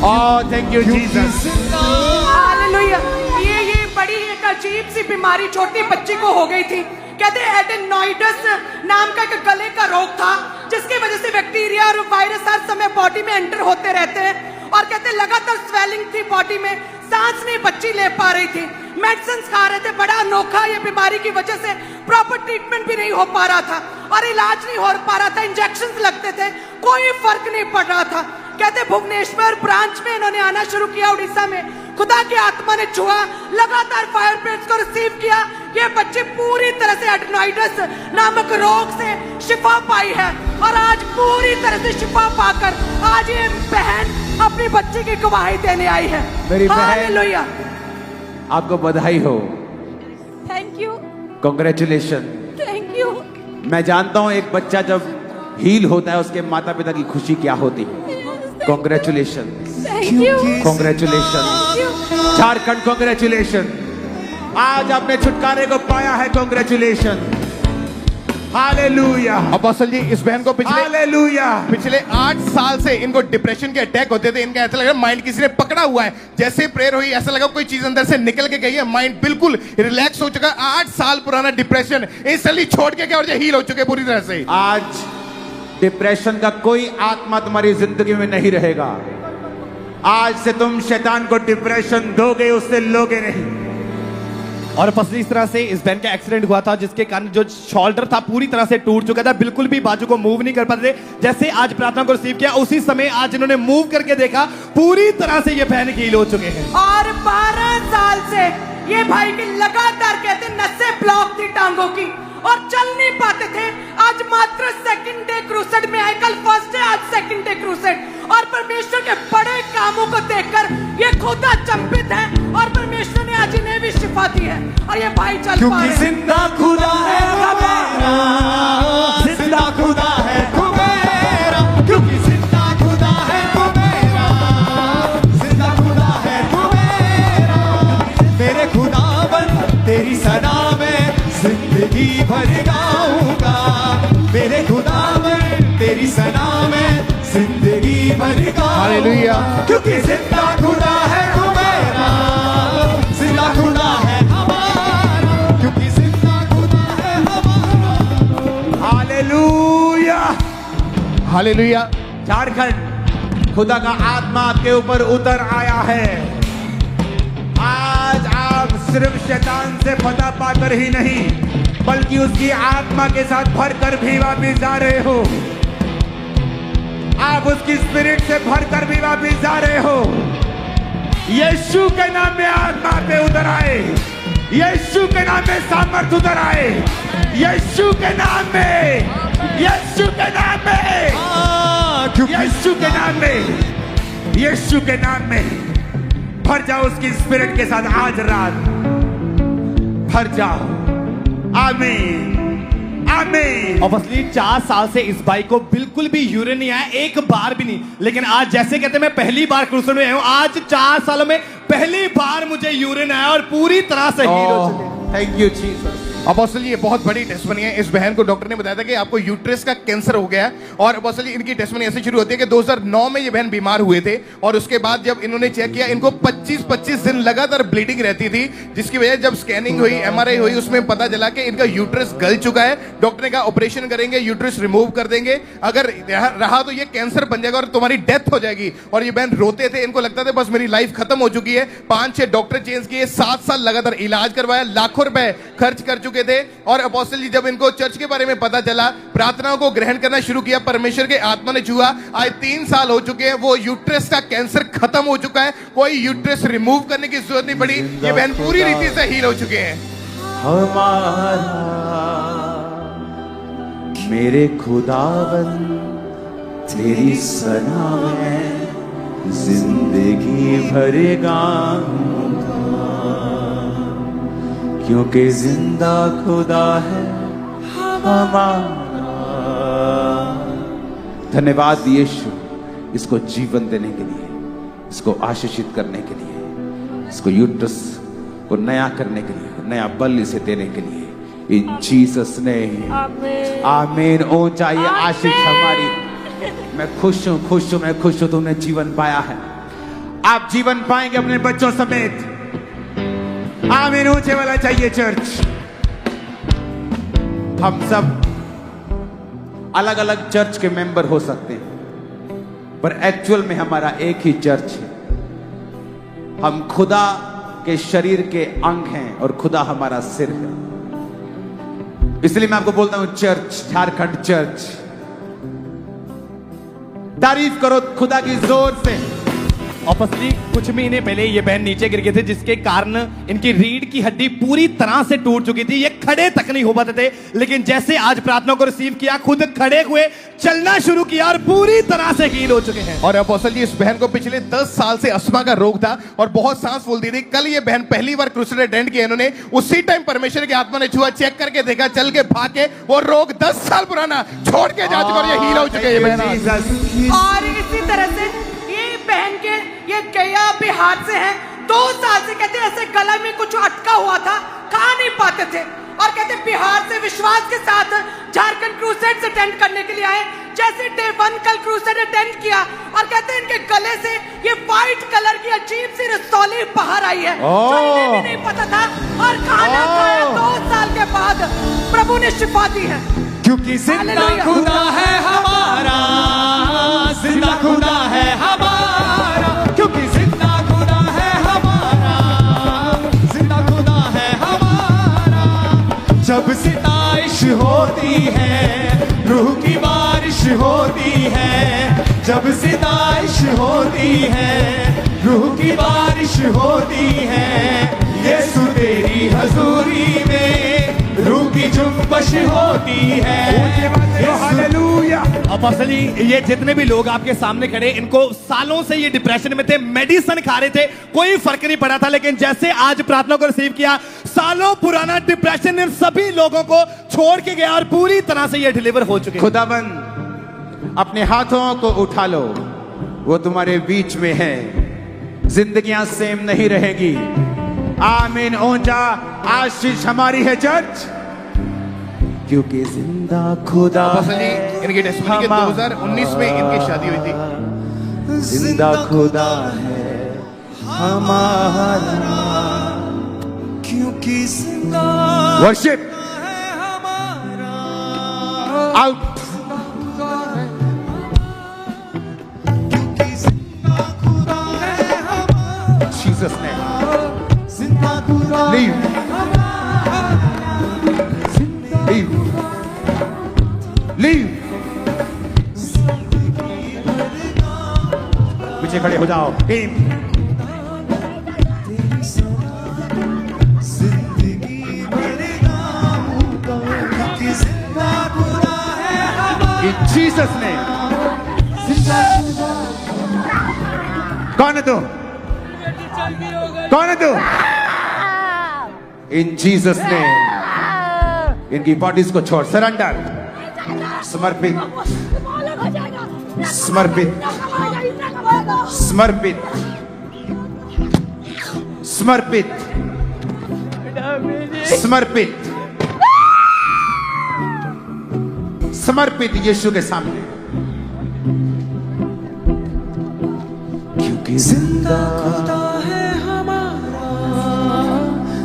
oh thank you Jesus. Hallelujah. ये बड़ी एक अजीब सी बीमारी छोटी बच्ची को हो गई थी। कहते एडेनोइडस नाम का एक गले का रोग था, जिसकी वजह से बैक्टीरिया और वायरस हर समय बॉडी में एंटर होते रहते हैं। और कहते लगातार स्वेलिंग थी बॉडी में, सांस नहीं बच्ची ले पा रही थी, मेडिसिन खा रहे थे। बड़ा अनोखा, ये बीमारी की वजह से प्रॉपर ट्रीटमेंट भी नहीं हो पा रहा था और इलाज नहीं हो पा रहा था, इंजेक्शन लगते थे, कोई फर्क नहीं पड़ रहा था। कहते भुवनेश्वर ब्रांच में इन्होंने आना शुरू किया, उड़ीसा में। खुदा की आत्मा ने छुआ, लगातार फायर प्रेयर्स को रिसीव किया। ये बच्चे पूरी तरह से एडेनोइडस नामक रोग से शिफा पाई है और आज पूरी तरह से शिफा पाकर आज ये बहन अपनी बच्ची की गवाही देने आई है। मेरी बहन, हालेलुया। आपको बधाई हो, thank you, congratulation. Thank you. मैं जानता हूं एक बच्चा जब हील होता है उसके माता पिता की खुशी क्या होती है। Congratulation, thank you, congratulation Jharkhand, congratulation. आज आपने छुटकारे को पाया है, कांग्रेचुलेशन, हालेलुया। अपोस्टल जी इस बहन को पिछले 8 साल से इनको डिप्रेशन के अटैक होते थे। इनका ऐसा लगा माइंड किसी ने पकड़ा हुआ है। जैसे प्रेयर हुई ऐसा लगा कोई चीज अंदर से निकल के गई है, माइंड बिल्कुल रिलैक्स हो चुका। 8 साल पुराना डिप्रेशन इंस्टेंटली छोड़ के गया और हील हो चुके पूरी तरह से। आज डिप्रेशन का कोई आत्मा तुम्हारी जिंदगी में नहीं रहेगा। आज से तुम शैतान को डिप्रेशन दोगे, उससे लोगे नहीं। और पसली इस तरह से इस बहन का एक्सीडेंट हुआ था, जिसके कारण जो शोल्डर था पूरी तरह से टूट चुका था, बिल्कुल भी बाजू को मूव नहीं कर पाते थे। जैसे आज प्रार्थना को रिसीव किया, उसी समय आज इन्होंने मूव करके देखा, पूरी तरह से ये बहन हील हो चुके हैं। और 12 साल से ये भाई की लगातार कहते नसें ब्लॉक थी टांगों की और चल नहीं पाते थे। आज मात्र सेकंड डे क्रूसेड में आए, कल फर्स्ट डे, आज सेकंड डे क्रूसेड। और परमेश्वर के बड़े कामों को देखकर ये खुद अचंभित है और परमेश्वर ने आज इन्हें भी शिफा दी है और ये भाई चल पा क्योंकि रहे हैं। जिंदा खुदा है हमारा, जिंदा खुदा है मेरा, क्योंकि जिंदा खुदा है मेरा, जिंदा खुदा है मेरा। मेरे खुदावन तेरी सना में जिंदगी भर गाऊंगा, मेरे खुदावन तेरी सना में जिंदगी भर गाऊंगा। हालेलुया। क्योंकि जिंदा खुदा है मेरा, जिंदा खुदा है हमारा, क्योंकि जिंदा खुदा है हमारा। Hallelujah, hallelujah. झारखंड, खुदा का आत्मा आपके ऊपर उतर आया है। आज आप सिर्फ शैतान से फतह पाकर ही नहीं, बल्कि उसकी आत्मा के साथ भरकर भी वापिस जा रहे हो। आप उसकी स्पिरिट से भरकर भी वापिस जा रहे हो। यीशु के नाम में आत्मा पे उतर आए, यीशु के नाम में सामर्थ उतर आए, यीशु के नाम में, यीशु के नाम में, यीशु के नाम में, यीशु के नाम में भर जाओ उसकी स्पिरिट के साथ आज रात, भर जाओ। आमीन, आमीन। और असली 4 साल से इस भाई को बिल्कुल भी यूरिन नहीं आया, एक बार भी नहीं। लेकिन आज जैसे कहते हैं मैं पहली बार क्रूसेड में आया हूं, आज 4 सालों में पहली बार मुझे यूरिन आया और पूरी तरह से हील हो चुके। Thank you Jesus. अपोस्टल जी, ये बहुत बड़ी टेस्टमनी है। इस बहन को डॉक्टर ने बताया था कि आपको यूट्रस का कैंसर हो गया है। और अपोस्टल जी, इनकी टेस्टमनी ऐसे शुरू होती है कि 2009 में ये बहन बीमार हुए थे और उसके बाद जब इन्होंने चेक किया, इनको 25 दिन लगातार ब्लीडिंग रहती थी, जिसकी वजह जब स्कैनिंग हुई, MRI हुई, उसमें पता चला कि इनका यूट्रस गल चुका है। डॉक्टर ने कहा ऑपरेशन करेंगे, यूट्रस रिमूव कर देंगे, अगर रहा तो ये कैंसर बन जाएगा और तुम्हारी डेथ हो जाएगी। और ये बहन रोते थे, इनको लगता था बस मेरी लाइफ खत्म हो चुकी है। 5-6 डॉक्टर चेंज किए, 7 साल लगातार इलाज करवाया, लाखों रुपए खर्च कर चुके थे। और अपोस्टल जी, जब इनको चर्च के बारे में पता चला, प्रार्थनाओं को ग्रहण करना शुरू किया, परमेश्वर के आत्मा ने छुआ। आज 3 साल हो चुके हैं, वो यूट्रस का कैंसर खत्म हो चुका है, कोई यूट्रस रिमूव करने की जरूरत नहीं पड़ी। ये बहन पूरी रीति से हील हो चुके हैं। हमारा मेरे खुदावन तेरी सना में जिंदगी भरेगा, क्योंकि जिंदा खुदा है हमारा। धन्यवाद यीशु, इसको जीवन देने के लिए, इसको आशीषित करने के लिए, इसको यूट्रस को नया करने के लिए, नया बल इसे देने के लिए। इन जीसस ने आमीन। ओ चाहिए आशीष हमारी। मैं खुश हूं, खुश हूं, मैं खुश हूं, तुमने जीवन पाया है। आप जीवन पाएंगे अपने बच्चों समेत। आमीन। ऊंचे वाला चाहिए चर्च। हम सब अलग अलग चर्च के मेंबर हो सकते हैं, पर एक्चुअल में हमारा एक ही चर्च है। हम खुदा के शरीर के अंग हैं और खुदा हमारा सिर है। इसलिए मैं आपको बोलता हूं चर्च, झारखंड चर्च। तारीफ करो खुदा की जोर से। ऑफिसली कुछ महीने पहले ये बहन नीचे गिर गए थे, जिसके कारण इनकी रीढ़ की हड्डी पूरी तरह से टूट चुकी थी। ये खड़े तक नहीं हो पाते थे, लेकिन जैसे आज प्रार्थना को रिसीव किया, खुद खड़े हुए चलना शुरू किया और पूरी तरह से हील हो चुके हैं। और अपोस्टल जी, इस बहन को पिछले 10 साल से अस्थमा का रोग था और बहुत सांस फूलती थी। कल ये बहन पहली बार क्रूसेड अटेंड किया इन्होंने। उसी टाइम परमेश्वर की आत्मा ने छुआ, चेक करके देखा, चल के भाग के वो रोग 10 साल पुराना छोड़ के जा चुका और ये हील हो चुके हैं बहन। और इसी तरह से ये बहन के ये गया बिहार से हैं। 2 साल से कहते ऐसे गला में कुछ अटका हुआ था, खा नहीं पाते थे, और कहते बिहार से विश्वास के साथ झारखंड क्रूसेड अटेंड करने के लिए आए। जैसे डे 1 कल क्रूसेड अटेंड किया और कहते इनके गले से ये व्हाइट कलर की अजीब सी रसौली बाहर आई है, जो इन्हें भी नहीं पता था। और खाना खाया 2 साल के बाद प्रभु ने शिफा दी है, क्योंकि जिंदा खुदा है हमारा, जिंदा खुदा है हमारा, क्योंकि जिंदा खुदा है हमारा, जिंदा खुदा है हमारा। जब सिताइश होती है, रूह की बारिश होती है, जब सिताइश होती है, रूह की बारिश होती है, यीशु तेरी हजूरी में रूह की जुम्बश होती है। हालेलुया। अपोस्टल जी, ये जितने भी लोग आपके सामने खड़े, इनको सालों से ये डिप्रेशन में थे, मेडिसिन खा रहे थे, कोई फर्क नहीं पड़ा था। लेकिन जैसे आज प्रार्थना को रिसीव किया, सालों पुराना डिप्रेशन इन सभी लोगों को छोड़ के गया और पूरी तरह से ये डिलीवर हो चुके हैं। खुदाबंद अपने हाथों को उठा लो, वो तुम्हारे बीच में है। जिंदगियां सेम नहीं रहेगी। आमीन। ऊंचा आशीष हमारी है चर्च, क्योंकि जिंदा खुदा अपोस्टल जी, इनकी टेस्टिमनी के 2019 में इनकी शादी हुई थी। जिंदा खुदा है हमारा, क्योंकि जिंदा वर्शिप है हमारा, आउट। क्योंकि जिंदा खुदा है हमारा, जीसस ने जिंदा खुदा लीव लीव लीव। पीछे खड़े हो जाओ टीम। जीसस ने। कौन है तू? कौन है तू? इन जीसस ने इनकी बॉडीज को छोड़, सरेंडर, समर्पित, समर्पित, समर्पित, समर्पित, समर्पित, समर्पित यीशु के सामने। क्योंकि जिंदा खुदा है हमारा,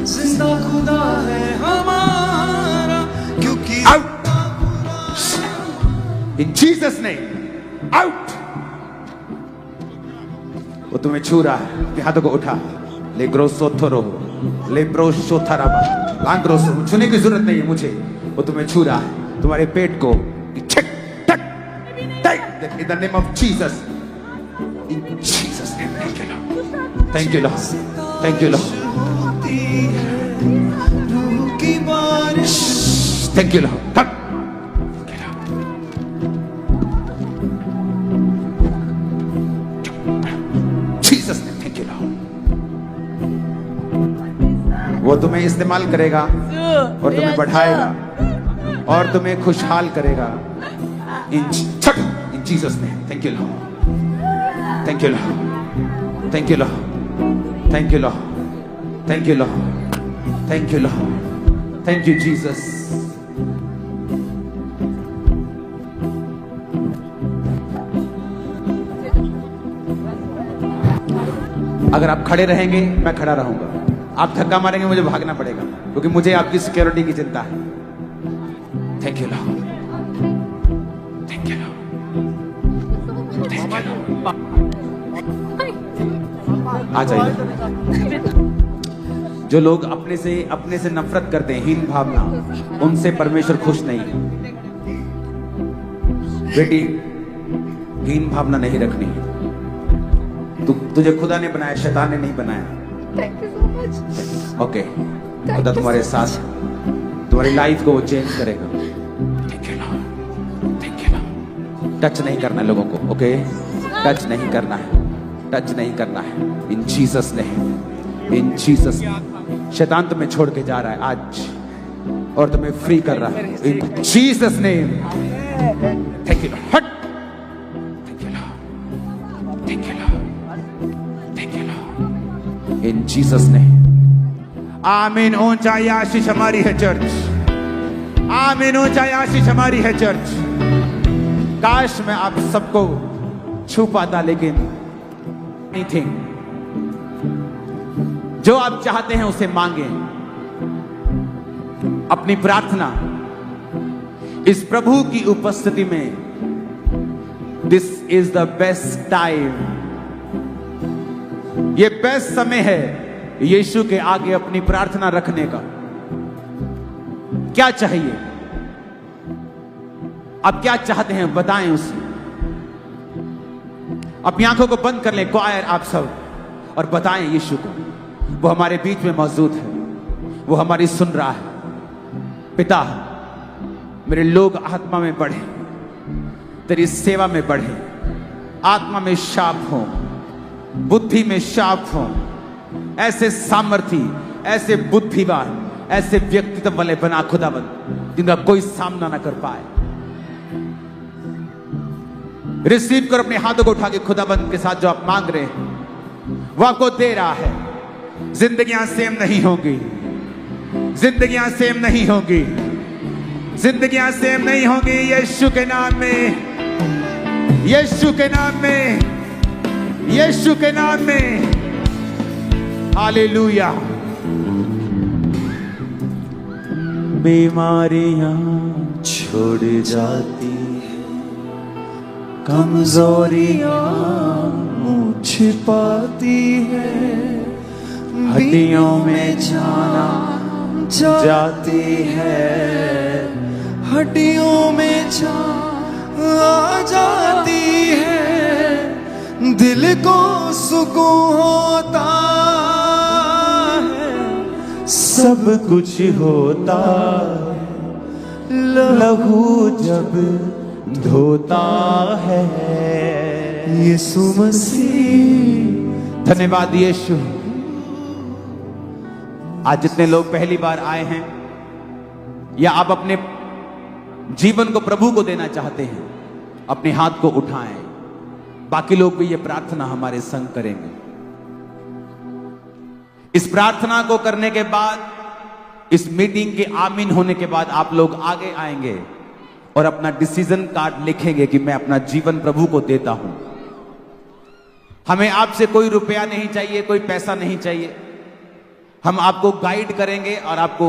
जिंदा खुदा है हमारा, क्योंकि आउट इन जीसस ने, आउट। वो तुम्हें छू रहा है, अपने हाथों को उठा, ले ग्रोसोथोरो, ले ब्रोशोथाराबा, लांग्रोसो, छूने की जरूरत नहीं है मुझे, वो तुम्हें छू रहा है, तुम्हारे पेट को, ठक ठक ठक, in the name of Jesus, in Jesus name, thank you Lord, thank you Lord, रूह की बारिश, thank you Lord, come. Jesus name, thank you Lord. वो तुम्हें इस्तेमाल करेगा और तुम्हें बढ़ाएगा और तुम्हें खुशहाल करेगा इन जीसस ने। Thank you lord, thank you lord, thank you lord, thank you lord, thank you lord, thank you lord, thank you Jesus. अगर आप खड़े रहेंगे मैं खड़ा रहूंगा, आप धक्का मारेंगे मुझे भागना पड़ेगा, क्योंकि मुझे आपकी सिक्योरिटी की चिंता है। Thank you lord, thank you lord, thank you lord. आ जाइए। जो लोग अपने से नफरत करते हैं, हीन भावना, उनसे परमेश्वर खुश नहीं है। बेटी, हीन भावना नहीं रखनी है। तुझे खुदा ने बनाया, शैतान ने नहीं बनाया। ओके, खुदा तुम्हारे साथ, तुम्हारी लाइफ को वो चेंज करेगा। Thank you lord, thank you Lord. Touch नहीं करना है लोगों को, ओके? टच नहीं करना है, टच नहीं करना है। इन जीसस ने, इन जीसस, शैतान तुम्हें छोड़ के जा रहा है आज और तुम्हें फ्री कर रहा है इन जीसस ने। थैंक यू लॉर्ड, हट, thank you lord, thank you lord, thank you Lord, in Jesus ने। आमीन। ऊंचाई आशीष हमारी है चर्च, आमीन। ऊंचाई आशीष हमारी है चर्च। काश मैं आप सबको छू पाता, लेकिन नहीं थे। जो आप चाहते हैं उसे मांगे। अपनी प्रार्थना इस प्रभु की उपस्थिति में, this is the best time, ये बेस्ट समय है यीशु के आगे अपनी प्रार्थना रखने का। क्या चाहिए? आप क्या चाहते हैं बताएं उसे। अपनी आंखों को बंद कर लें क्वायर आप सब, और बताएं यीशु को। वो हमारे बीच में मौजूद है, वो हमारी सुन रहा है। पिता, मेरे लोग आत्मा में बढ़े, तेरी सेवा में बढ़े, आत्मा में शाप हो, बुद्धि में शाप हो, ऐसे सामर्थी, ऐसे बुद्धिवान, ऐसे व्यक्तित्व वाले बना खुदावंद, जिनका कोई सामना ना कर पाए। रिसीव कर अपने हाथों को उठा के खुदाबंद के साथ जो आप मांग रहे हैं वो आपको दे रहा है। जिंदगियां सेम नहीं होंगी, जिंदगियां सेम नहीं होंगी, जिंदगियां सेम नहीं होंगी। यीशु के नाम में, यीशु के नाम में, यीशु के नाम में। हालेलुया। बीमारियां छोड़ जाती, कमजोरियां मुँह छिपाती है, हड्डियों में जान जाती है, हड्डियों में जान आ जाती है, दिल को सुकून होता है, सब कुछ होता है। लहू जब धोता है यीशु मसीह। धन्यवाद यीशु। आज जितने लोग पहली बार आए हैं या आप अपने जीवन को प्रभु को देना चाहते हैं, अपने हाथ को उठाएं। बाकी लोग भी ये प्रार्थना हमारे संग करेंगे। इस प्रार्थना को करने के बाद, इस मीटिंग के आमीन होने के बाद आप लोग आगे आएंगे और अपना डिसीजन कार्ड लिखेंगे कि मैं अपना जीवन प्रभु को देता हूं। हमें आपसे कोई रुपया नहीं चाहिए, कोई पैसा नहीं चाहिए। हम आपको गाइड करेंगे और आपको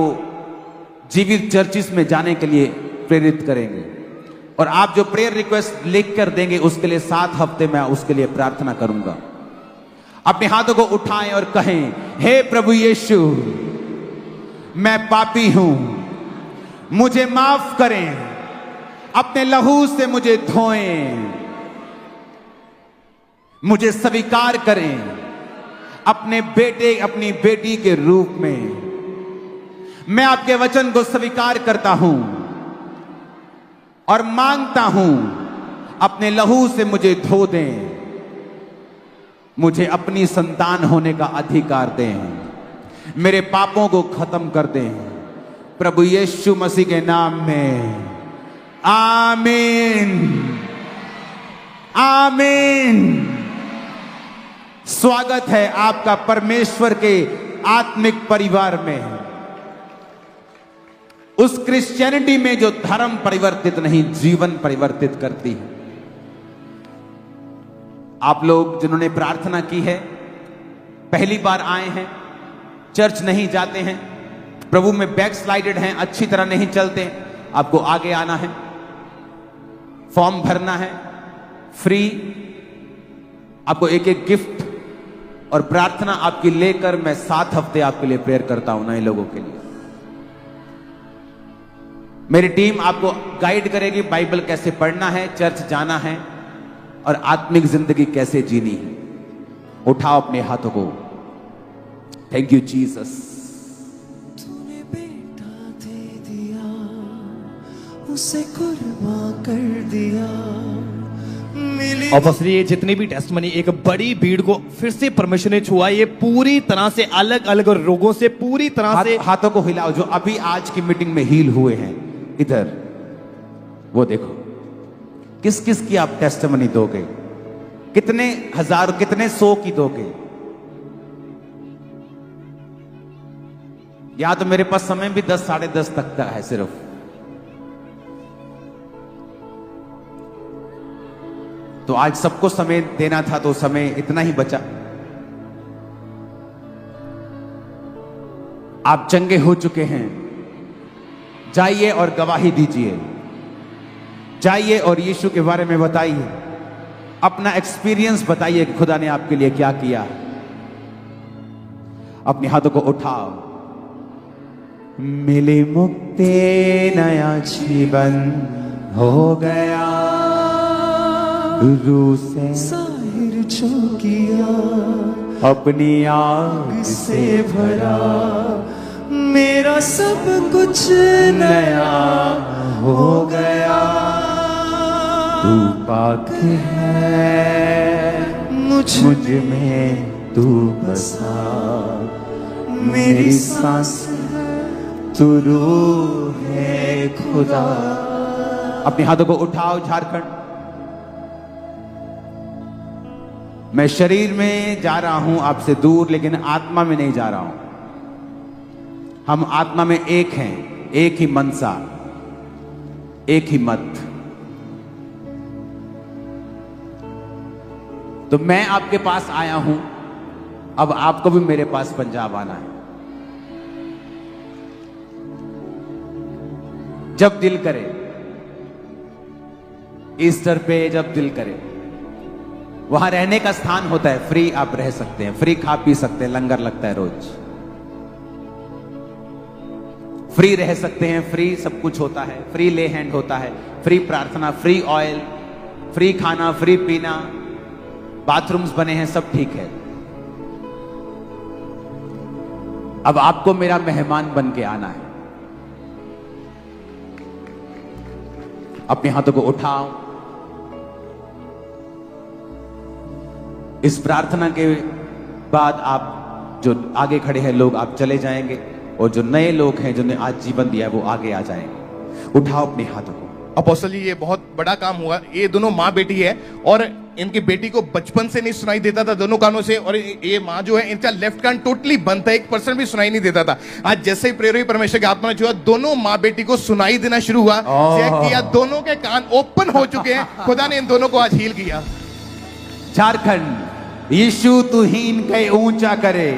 जीवित चर्चिस में जाने के लिए प्रेरित करेंगे। और आप जो प्रेयर रिक्वेस्ट लिख कर देंगे उसके लिए 7 हफ्ते में उसके लिए प्रार्थना करूंगा। अपने हाथों को उठाएं और कहें, हे प्रभु यीशु, मैं पापी हूं, मुझे माफ करें, अपने लहू से मुझे धोएं, मुझे स्वीकार करें अपने बेटे अपनी बेटी के रूप में। मैं आपके वचन को स्वीकार करता हूं और मांगता हूं अपने लहू से मुझे धो दें, मुझे अपनी संतान होने का अधिकार दें, मेरे पापों को खत्म कर दें, प्रभु यीशु मसीह के नाम में, आमीन, आमीन। स्वागत है आपका परमेश्वर के आत्मिक परिवार में, उस क्रिश्चियनिटी में जो धर्म परिवर्तित नहीं, जीवन परिवर्तित करती है। आप लोग जिन्होंने प्रार्थना की है, पहली बार आए हैं, चर्च नहीं जाते हैं, प्रभु में बैकस्लाइडेड हैं, अच्छी तरह नहीं चलते, आपको आगे आना है, फॉर्म भरना है, फ्री। आपको एक एक गिफ्ट और प्रार्थना आपकी लेकर मैं 7 हफ्ते आपके लिए प्रेयर करता हूं नए लोगों के लिए। मेरी टीम आपको गाइड करेगी बाइबल कैसे पढ़ना है, चर्च जाना है और आत्मिक जिंदगी कैसे जीनी है। उठाओ अपने हाथों को। Thank you Jesus. तूने बेटा दे दिया, उसे कुर्बान कर दिया, मिली ऑब्वियसली ये जितनी भी टेस्टमनी, एक बड़ी भीड़ को फिर से परमेश्वर ने छुआ। ये पूरी तरह से अलग अलग रोगों से पूरी तरह से हाथों को हिलाओ। जो अभी आज की मीटिंग में हील हुए हैं, इधर वो देखो, किस किस की आप टेस्टमनी दोगे, कितने हजार, कितने 100 की दोगे। या तो मेरे पास समय भी 10 साढ़े 10 तक का है सिर्फ। तो आज सबको समय देना था तो समय इतना ही बचा। आप चंगे हो चुके हैं, जाइए और गवाही दीजिए, जाइए और यीशु के बारे में बताइए, अपना एक्सपीरियंस बताइए कि खुदा ने आपके लिए क्या किया। अपने हाथों को उठाओ। मिली मुक्ति, नया जीवन हो गया, रूह से जाहिर जो किया, अपनी आग से भरा, मेरा सब कुछ नया हो गया। तू पाक है, मुझ में तू बसा, मेरी सांस तू रूह है खुदा। अपने हाथों को उठाओ। झारखंड, मैं शरीर में जा रहा हूं आपसे दूर, लेकिन आत्मा में नहीं जा रहा हूं। हम आत्मा में एक हैं, एक ही मनसा, एक ही मत। तो मैं आपके पास आया हूं, अब आपको भी मेरे पास पंजाब आना है। जब दिल करे, ईस्टर पे जब दिल करे, वहां रहने का स्थान होता है, फ्री आप रह सकते हैं, फ्री खा पी सकते हैं, लंगर लगता है रोज, फ्री रह सकते हैं, फ्री सब कुछ होता है, फ्री ले हैंड होता है, फ्री प्रार्थना, फ्री ऑयल, फ्री खाना, फ्री पीना, बाथरूम्स बने हैं, सब ठीक है। अब आपको मेरा मेहमान बन के आना है। अपने हाथों को उठाओ। इस प्रार्थना के बाद आप जो आगे खड़े हैं लोग, आप चले जाएंगे, और जो नए लोग हैं जिन्हें आज जीवन दिया है वो आगे आ जाएंगे। उठाओ अपने हाथों को। अपोस्टल जी, ये बहुत बड़ा काम हुआ। ये दोनों माँ बेटी है और इनकी बेटी को बचपन से नहीं सुनाई देता था दोनों कानों से, और ये माँ जो है इनका लेफ्ट कान टोटली बंद था, 1% भी सुनाई नहीं देता था। आज जैसे ही प्रेरित परमेश्वर की आत्मा ने छुआ, दोनों माँ बेटी को सुनाई देना शुरू हुआ। चेक किया, दोनों के कान ओपन हो चुके हैं। खुदा ने इन दोनों को आज हील किया। झारखंड, यीशु तू हीन कहे ऊंचा करे।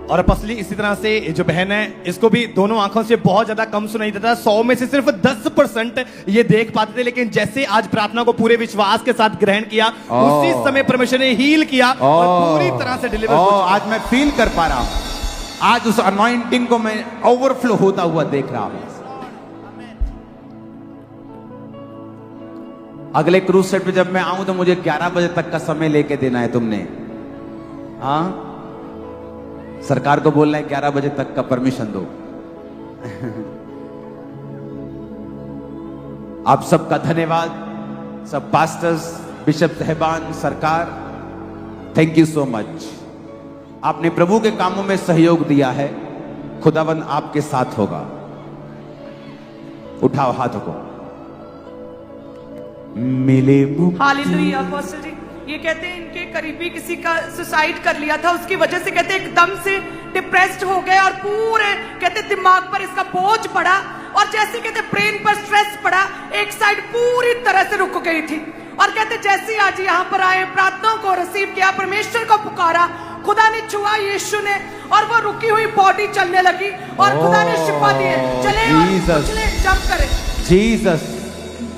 और पसली इसी तरह से जो बहन है, इसको भी दोनों आंखों से बहुत ज्यादा कम सुनाई देता। 100 में से सिर्फ 10% ये देख पाते थे, लेकिन जैसे आज प्रार्थना को पूरे विश्वास के साथ ग्रहण किया, उसी समय परमेश्वर ने हील किया और पूरी तरह से डिलीवर। आज मैं फील कर पा रहा हूं, आज उस अनॉइंटिंग को मैं ओवरफ्लो होता हुआ देख रहा हूं। अगले क्रूज सेट पे जब मैं आऊं तो मुझे 11 बजे तक का समय लेके देना है तुमने। हाँ, सरकार को बोलना है 11 बजे तक का परमिशन दो। आप सबका धन्यवाद, सब पास्टर्स, बिशप साहिबान, सरकार, थैंक यू सो मच। आपने प्रभु के कामों में सहयोग दिया है, खुदावन आपके साथ होगा। उठाओ हाथों को। मिले हालेलुया। अपोस्टल जी, ये कहते हैं इनके करीबी किसी का सुसाइड कर लिया था, उसकी वजह से कहते एकदम से डिप्रेस्ड हो गए और पूरे कहते दिमाग पर इसका बोझ पड़ा, और जैसे कहते ब्रेन पर स्ट्रेस पड़ा, एक साइड पूरी तरह से रुक गई थी। और कहते जैसे आज यहाँ पर आए, प्रार्थनाओं को रिसीव किया, परमेश्वर को पुकारा, खुदा ने छुआ यीशु ने, और वो रुकी हुई बॉडी चलने लगी और खुदा ने शिफा दी है। चले और उछले, जंप करे। Jesus,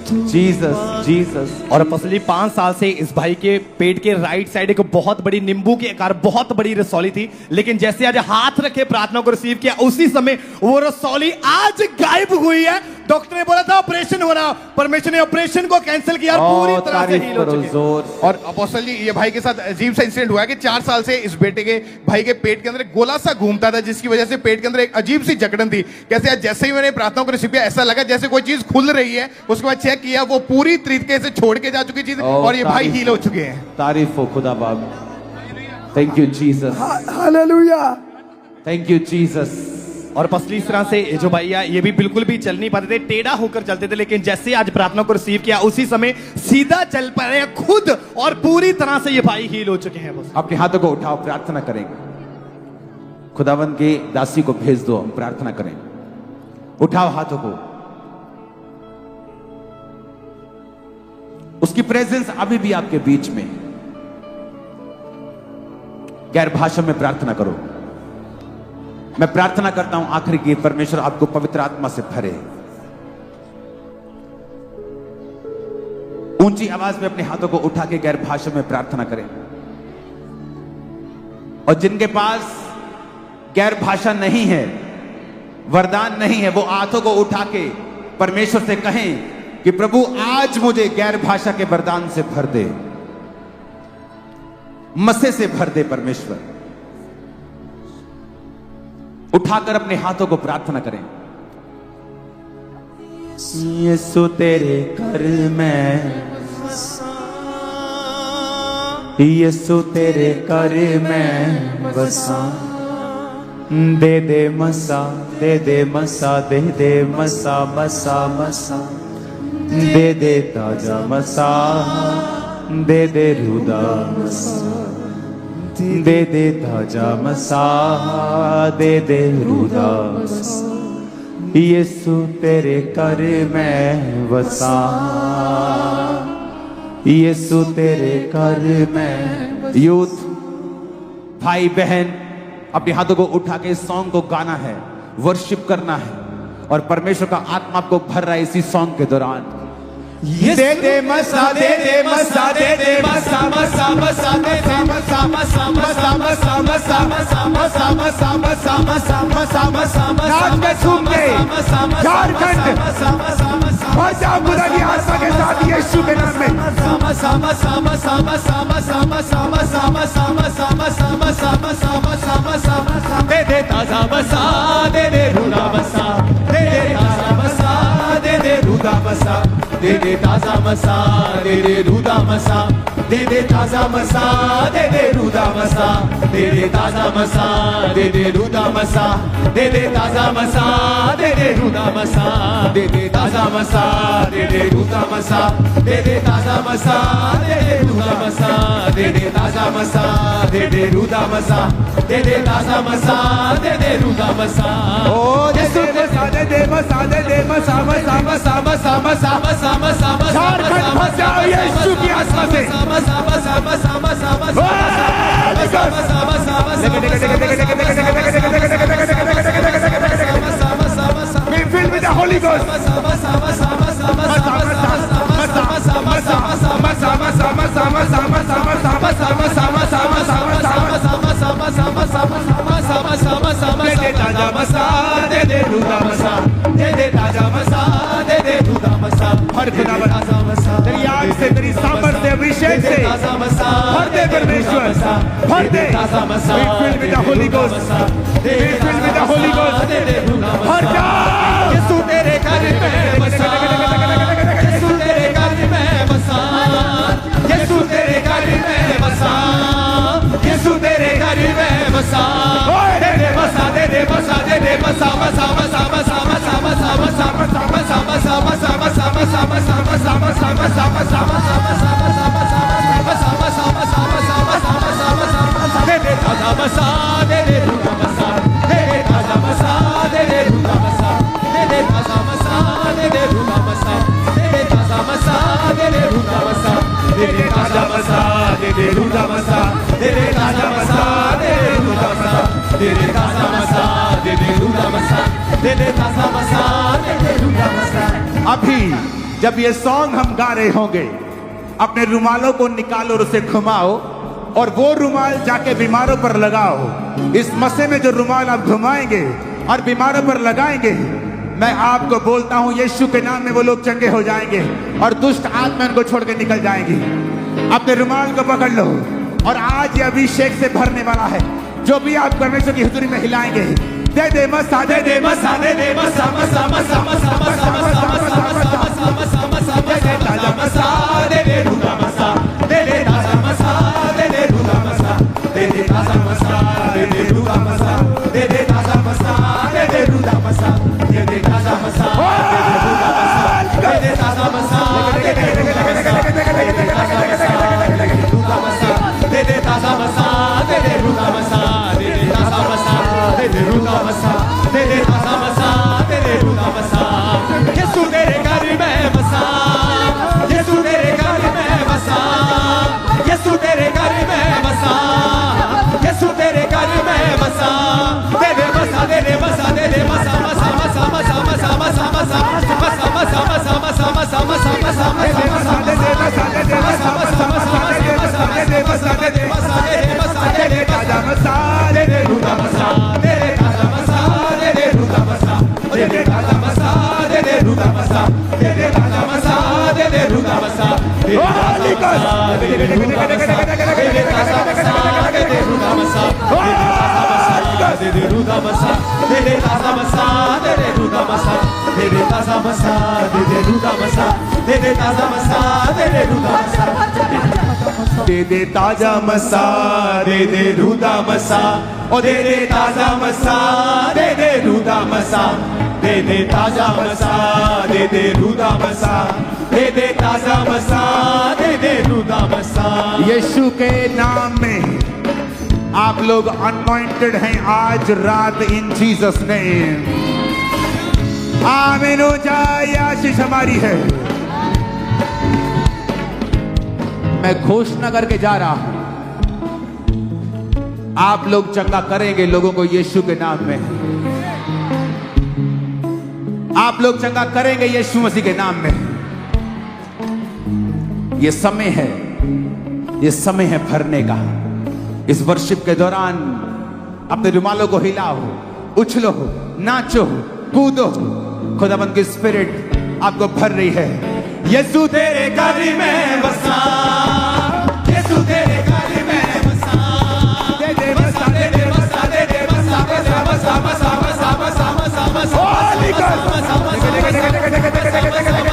Jesus, Jesus. और पसली 5 साल से इस भाई के पेट के राइट साइड एक बहुत बड़ी नींबू के आकार बहुत बड़ी रसौली थी, लेकिन जैसे आज हाथ रखे प्रार्थना को रिसीव किया, उसी समय वो रसौली आज गायब हुई है। डॉक्टर ने बोला था ऑपरेशन होना, परमेश्वर ने ऑपरेशन को कैंसिल किया और पूरी तरह से हील हो चुके हैं। और अपोस्टल जी, ये भाई के साथ अजीब सा इंसिडेंट हुआ है कि 4 साल से इस बेटे के भाई के पेट के अंदर एक गोला सा घूमता था, जिसकी वजह से पेट के अंदर एक अजीब सी जकड़न थी। कैसे आज जैसे ही मैंने प्रार्थना को रिसीव किया, ऐसा लगा जैसे कोई चीज खुल रही है। उसके बाद चेक किया, वो पूरी तरीके से छोड़ के जा चुकी चीज, और ये भाई हील हो चुके हैं। तारीफ हो खुदा बाप। Thank you Jesus, hallelujah. Thank you Jesus. और पसली इस तरह से जो भैया, ये भी बिल्कुल भी चल नहीं पाते थे, टेढ़ा होकर चलते थे, लेकिन जैसे आज प्रार्थना को रिसीव किया, उसी समय सीधा चल पा रहे हैं खुद, और पूरी तरह से ये भाई हील हो चुके हैं। बस अपने हाथों को उठाओ, प्रार्थना करेंगे। खुदावन के दासी को भेज दो, हम प्रार्थना करें। उठाओ हाथों को। उसकी प्रेजेंस अभी भी आपके बीच में। गैर भाषा में प्रार्थना करो। मैं प्रार्थना करता हूं आखिरी की, परमेश्वर आपको पवित्र आत्मा से भरे। ऊंची आवाज में अपने हाथों को उठा के गैर भाषा में प्रार्थना करें। और जिनके पास गैर भाषा नहीं है, वरदान नहीं है, वो हाथों को उठा के परमेश्वर से कहें कि प्रभु आज मुझे गैर भाषा के वरदान से भर दे, मसे से भर दे। परमेश्वर उठाकर अपने हाथों को प्रार्थना करें। यीशु तेरे घर में, यीशु तेरे घर में बसा। दे दे मसा, दे दे मसा, दे दे मसा, मसा मसा। दे दे ताजा मसा, दे दे रुदा मसा। दे दे ताजा मसा, दे दे रुदा मसा। यीशु तेरे घर में बसा, यीशु तेरे घर में। यूथ भाई बहन, अपने हाथों को उठा के इस सॉन्ग को गाना है, वर्शिप करना है, और परमेश्वर का आत्मा आपको भर रहा है इसी सॉन्ग के दौरान। दे दे मसा, दे दे मसा, दे दे मसा, मसा मसा, दे दे मसा, मसा मसा, मसा मसा, मसा मसा, मसा मसा, मसा मसा, मसा मसा। नाच के झूम के झारखंड और जाओ खुदा की आत्मा के साथ यीशु के नाम में। मसा मसा, मसा मसा, मसा मसा, मसा मसा, मसा मसा, मसा मसा, मसा मसा, मसा मसा। दे दे ताजा मसा, दे दे रूड़ा मसा, दे दे ताजा रुदा मसा दे दे ताजा मसा दे दे रुदा मसा दे दे ताजा मसा दे दे रुदा मसा दे दे ताजा मसा दे दे रुदा मसा दे दे ताजा मसा दे दे रुदा मसा दे दे ताजा मसा दे दे रुदा मसा दे दे ताजा मसा दे दे रुदा मसा दे दे ताजा मसा दे दे रुदा मसा दे दे ताजा मसा दे दे रुदा मसा ओ यीशु मसा दे दे मसा मसा मसा मसा मसा मसा मसा झारखंड फंस जाओ यीशु की आत्मा से Be filled with the Holy Ghost. ताजा मसा दे दे रुदा मसा दे दे ताजा मसा दे दे रुदा मसा हर खुदावन तेरी आग से तेरी सामर्थ से अभिषेक से भर दे परमेश्वर भर दे Be filled with the Holy Ghost. Be filled with the Holy Ghost. भर जा यीशु तेरे घर में बसा यीशु तेरे घर में बसा यीशु तेरे घर में बसा यीशु तेरे घर में बसा दे दे बसा दे दे बसा दे दे बसा बसा बसा बसा बसा बसा बसा बसा बसा बसा बसा बसा बसा बसा बसा बसा बसा दे दे ताजा बसा दे दे रुदा बसा दे दे ताजा बसा दे दे रुदा बसा दे दे ताजा बसा दे दे रुदा बसा दे दे ताजा बसा दे दे रुदा बसा दे दे ताजा बसा दे दे रुदा बसा दे दे ताजा बसा दे दे रुदा बसा दे दे ताजा बसा दे दे रुदा बसा दे दे ताजा बसा दे दे रुदा बसा अभी जब ये सॉन्ग हम गा रहे होंगे अपने रुमालों को निकालो और उसे घुमाओ और वो रुमाल जाके बीमारों पर लगाओ इस मसे में जो रुमाल आप घुमाएंगे और बीमारों पर लगाएंगे मैं आपको बोलता हूं यीशु के नाम में वो लोग चंगे हो जाएंगे और दुष्ट आत्मा उनको छोड़ के निकल जाएंगी अपने रुमाल को पकड़ लो और आज ये अभिषेक से भरने वाला है जो भी आप परमेश्वर की हुजूरी में हिलाएंगे दे दे मसा दे दे मसा दे दे मसा मसा मसा मसा मसा मसा मसा मसा मसा मसा दे दे ताजा मसा दे दे रुदा मसा दे दे ताजा मसा दे दे रुदा मसा दे दे ताजा मसा दे दे रुदा मसा दे दे ताजा मसा दे दे रुदा मसा दे दे ताजा मसा दे दे ताजा मसा दे दे रुदा मसा दे दे ताजा मसा दे दे रुदा मसा दे दे ताजा मसा दे दे रुदा मसा दे दे ताजा मसा दे दे रुदा मसा यीशु तेरे घर में बसा यीशु तेरे घर में बसा यीशु तेरे घर में बसा यीशु तेरे घर में बसा दे दे बसा दे दे बसा दे दे बसा बसा बसा बसा बसा बसा बसा बसा बसा बसा बसा बसा बसा बसा बसा दे दे बसा दे दे बसा बसा बसा दे दे बसा दे दे बसा दे दे बसा दे दे बसा दे दे ताजा बसा दे दे रुदा बसा दे दे ताजा बसा दे दे रुदा बसा दे दे ताजा बसा दे दे रुदा बसा दे दे ताजा बसा दे दे रुदा बसा दे दे ताजा बसा दे दे रुदा बसा दे दे रुदा बसा दे दे ताजा बसा दे दे रुदा बसा दे दे ताजा बसा दे दे रुदा बसा दे दे ताजा बसा दे दे रुदा बसा दे दे ताजा मसा दे दे रुदा मसा ओ दे दे ताजा मसा दे दे रुदा मसा दे दे ताजा मसा दे दे रुदा मसा दे दे ताजा मसा दे दे रुदा मसा यीशु के नाम में आप लोग अनॉइंटेड हैं आज रात इन जीसस नेम आमीन हो जाए आशीष हमारी है मैं घोषणा करके जा रहा हूं आप लोग चंगा करेंगे लोगों को यीशु के नाम में आप लोग चंगा करेंगे यीशु मसीह के नाम में ये समय है भरने का इस वर्शिप के दौरान अपने रुमालों को हिलाओ उछलो नाचो कूदो खुदाबंद की स्पिरिट आपको भर रही है यीशु तेरे घर में बसा यीशु तेरे घर में बसा दे दे बसा दे दे बसा दे दे बसा बसा बसा बसा बसा बसा बसा बसा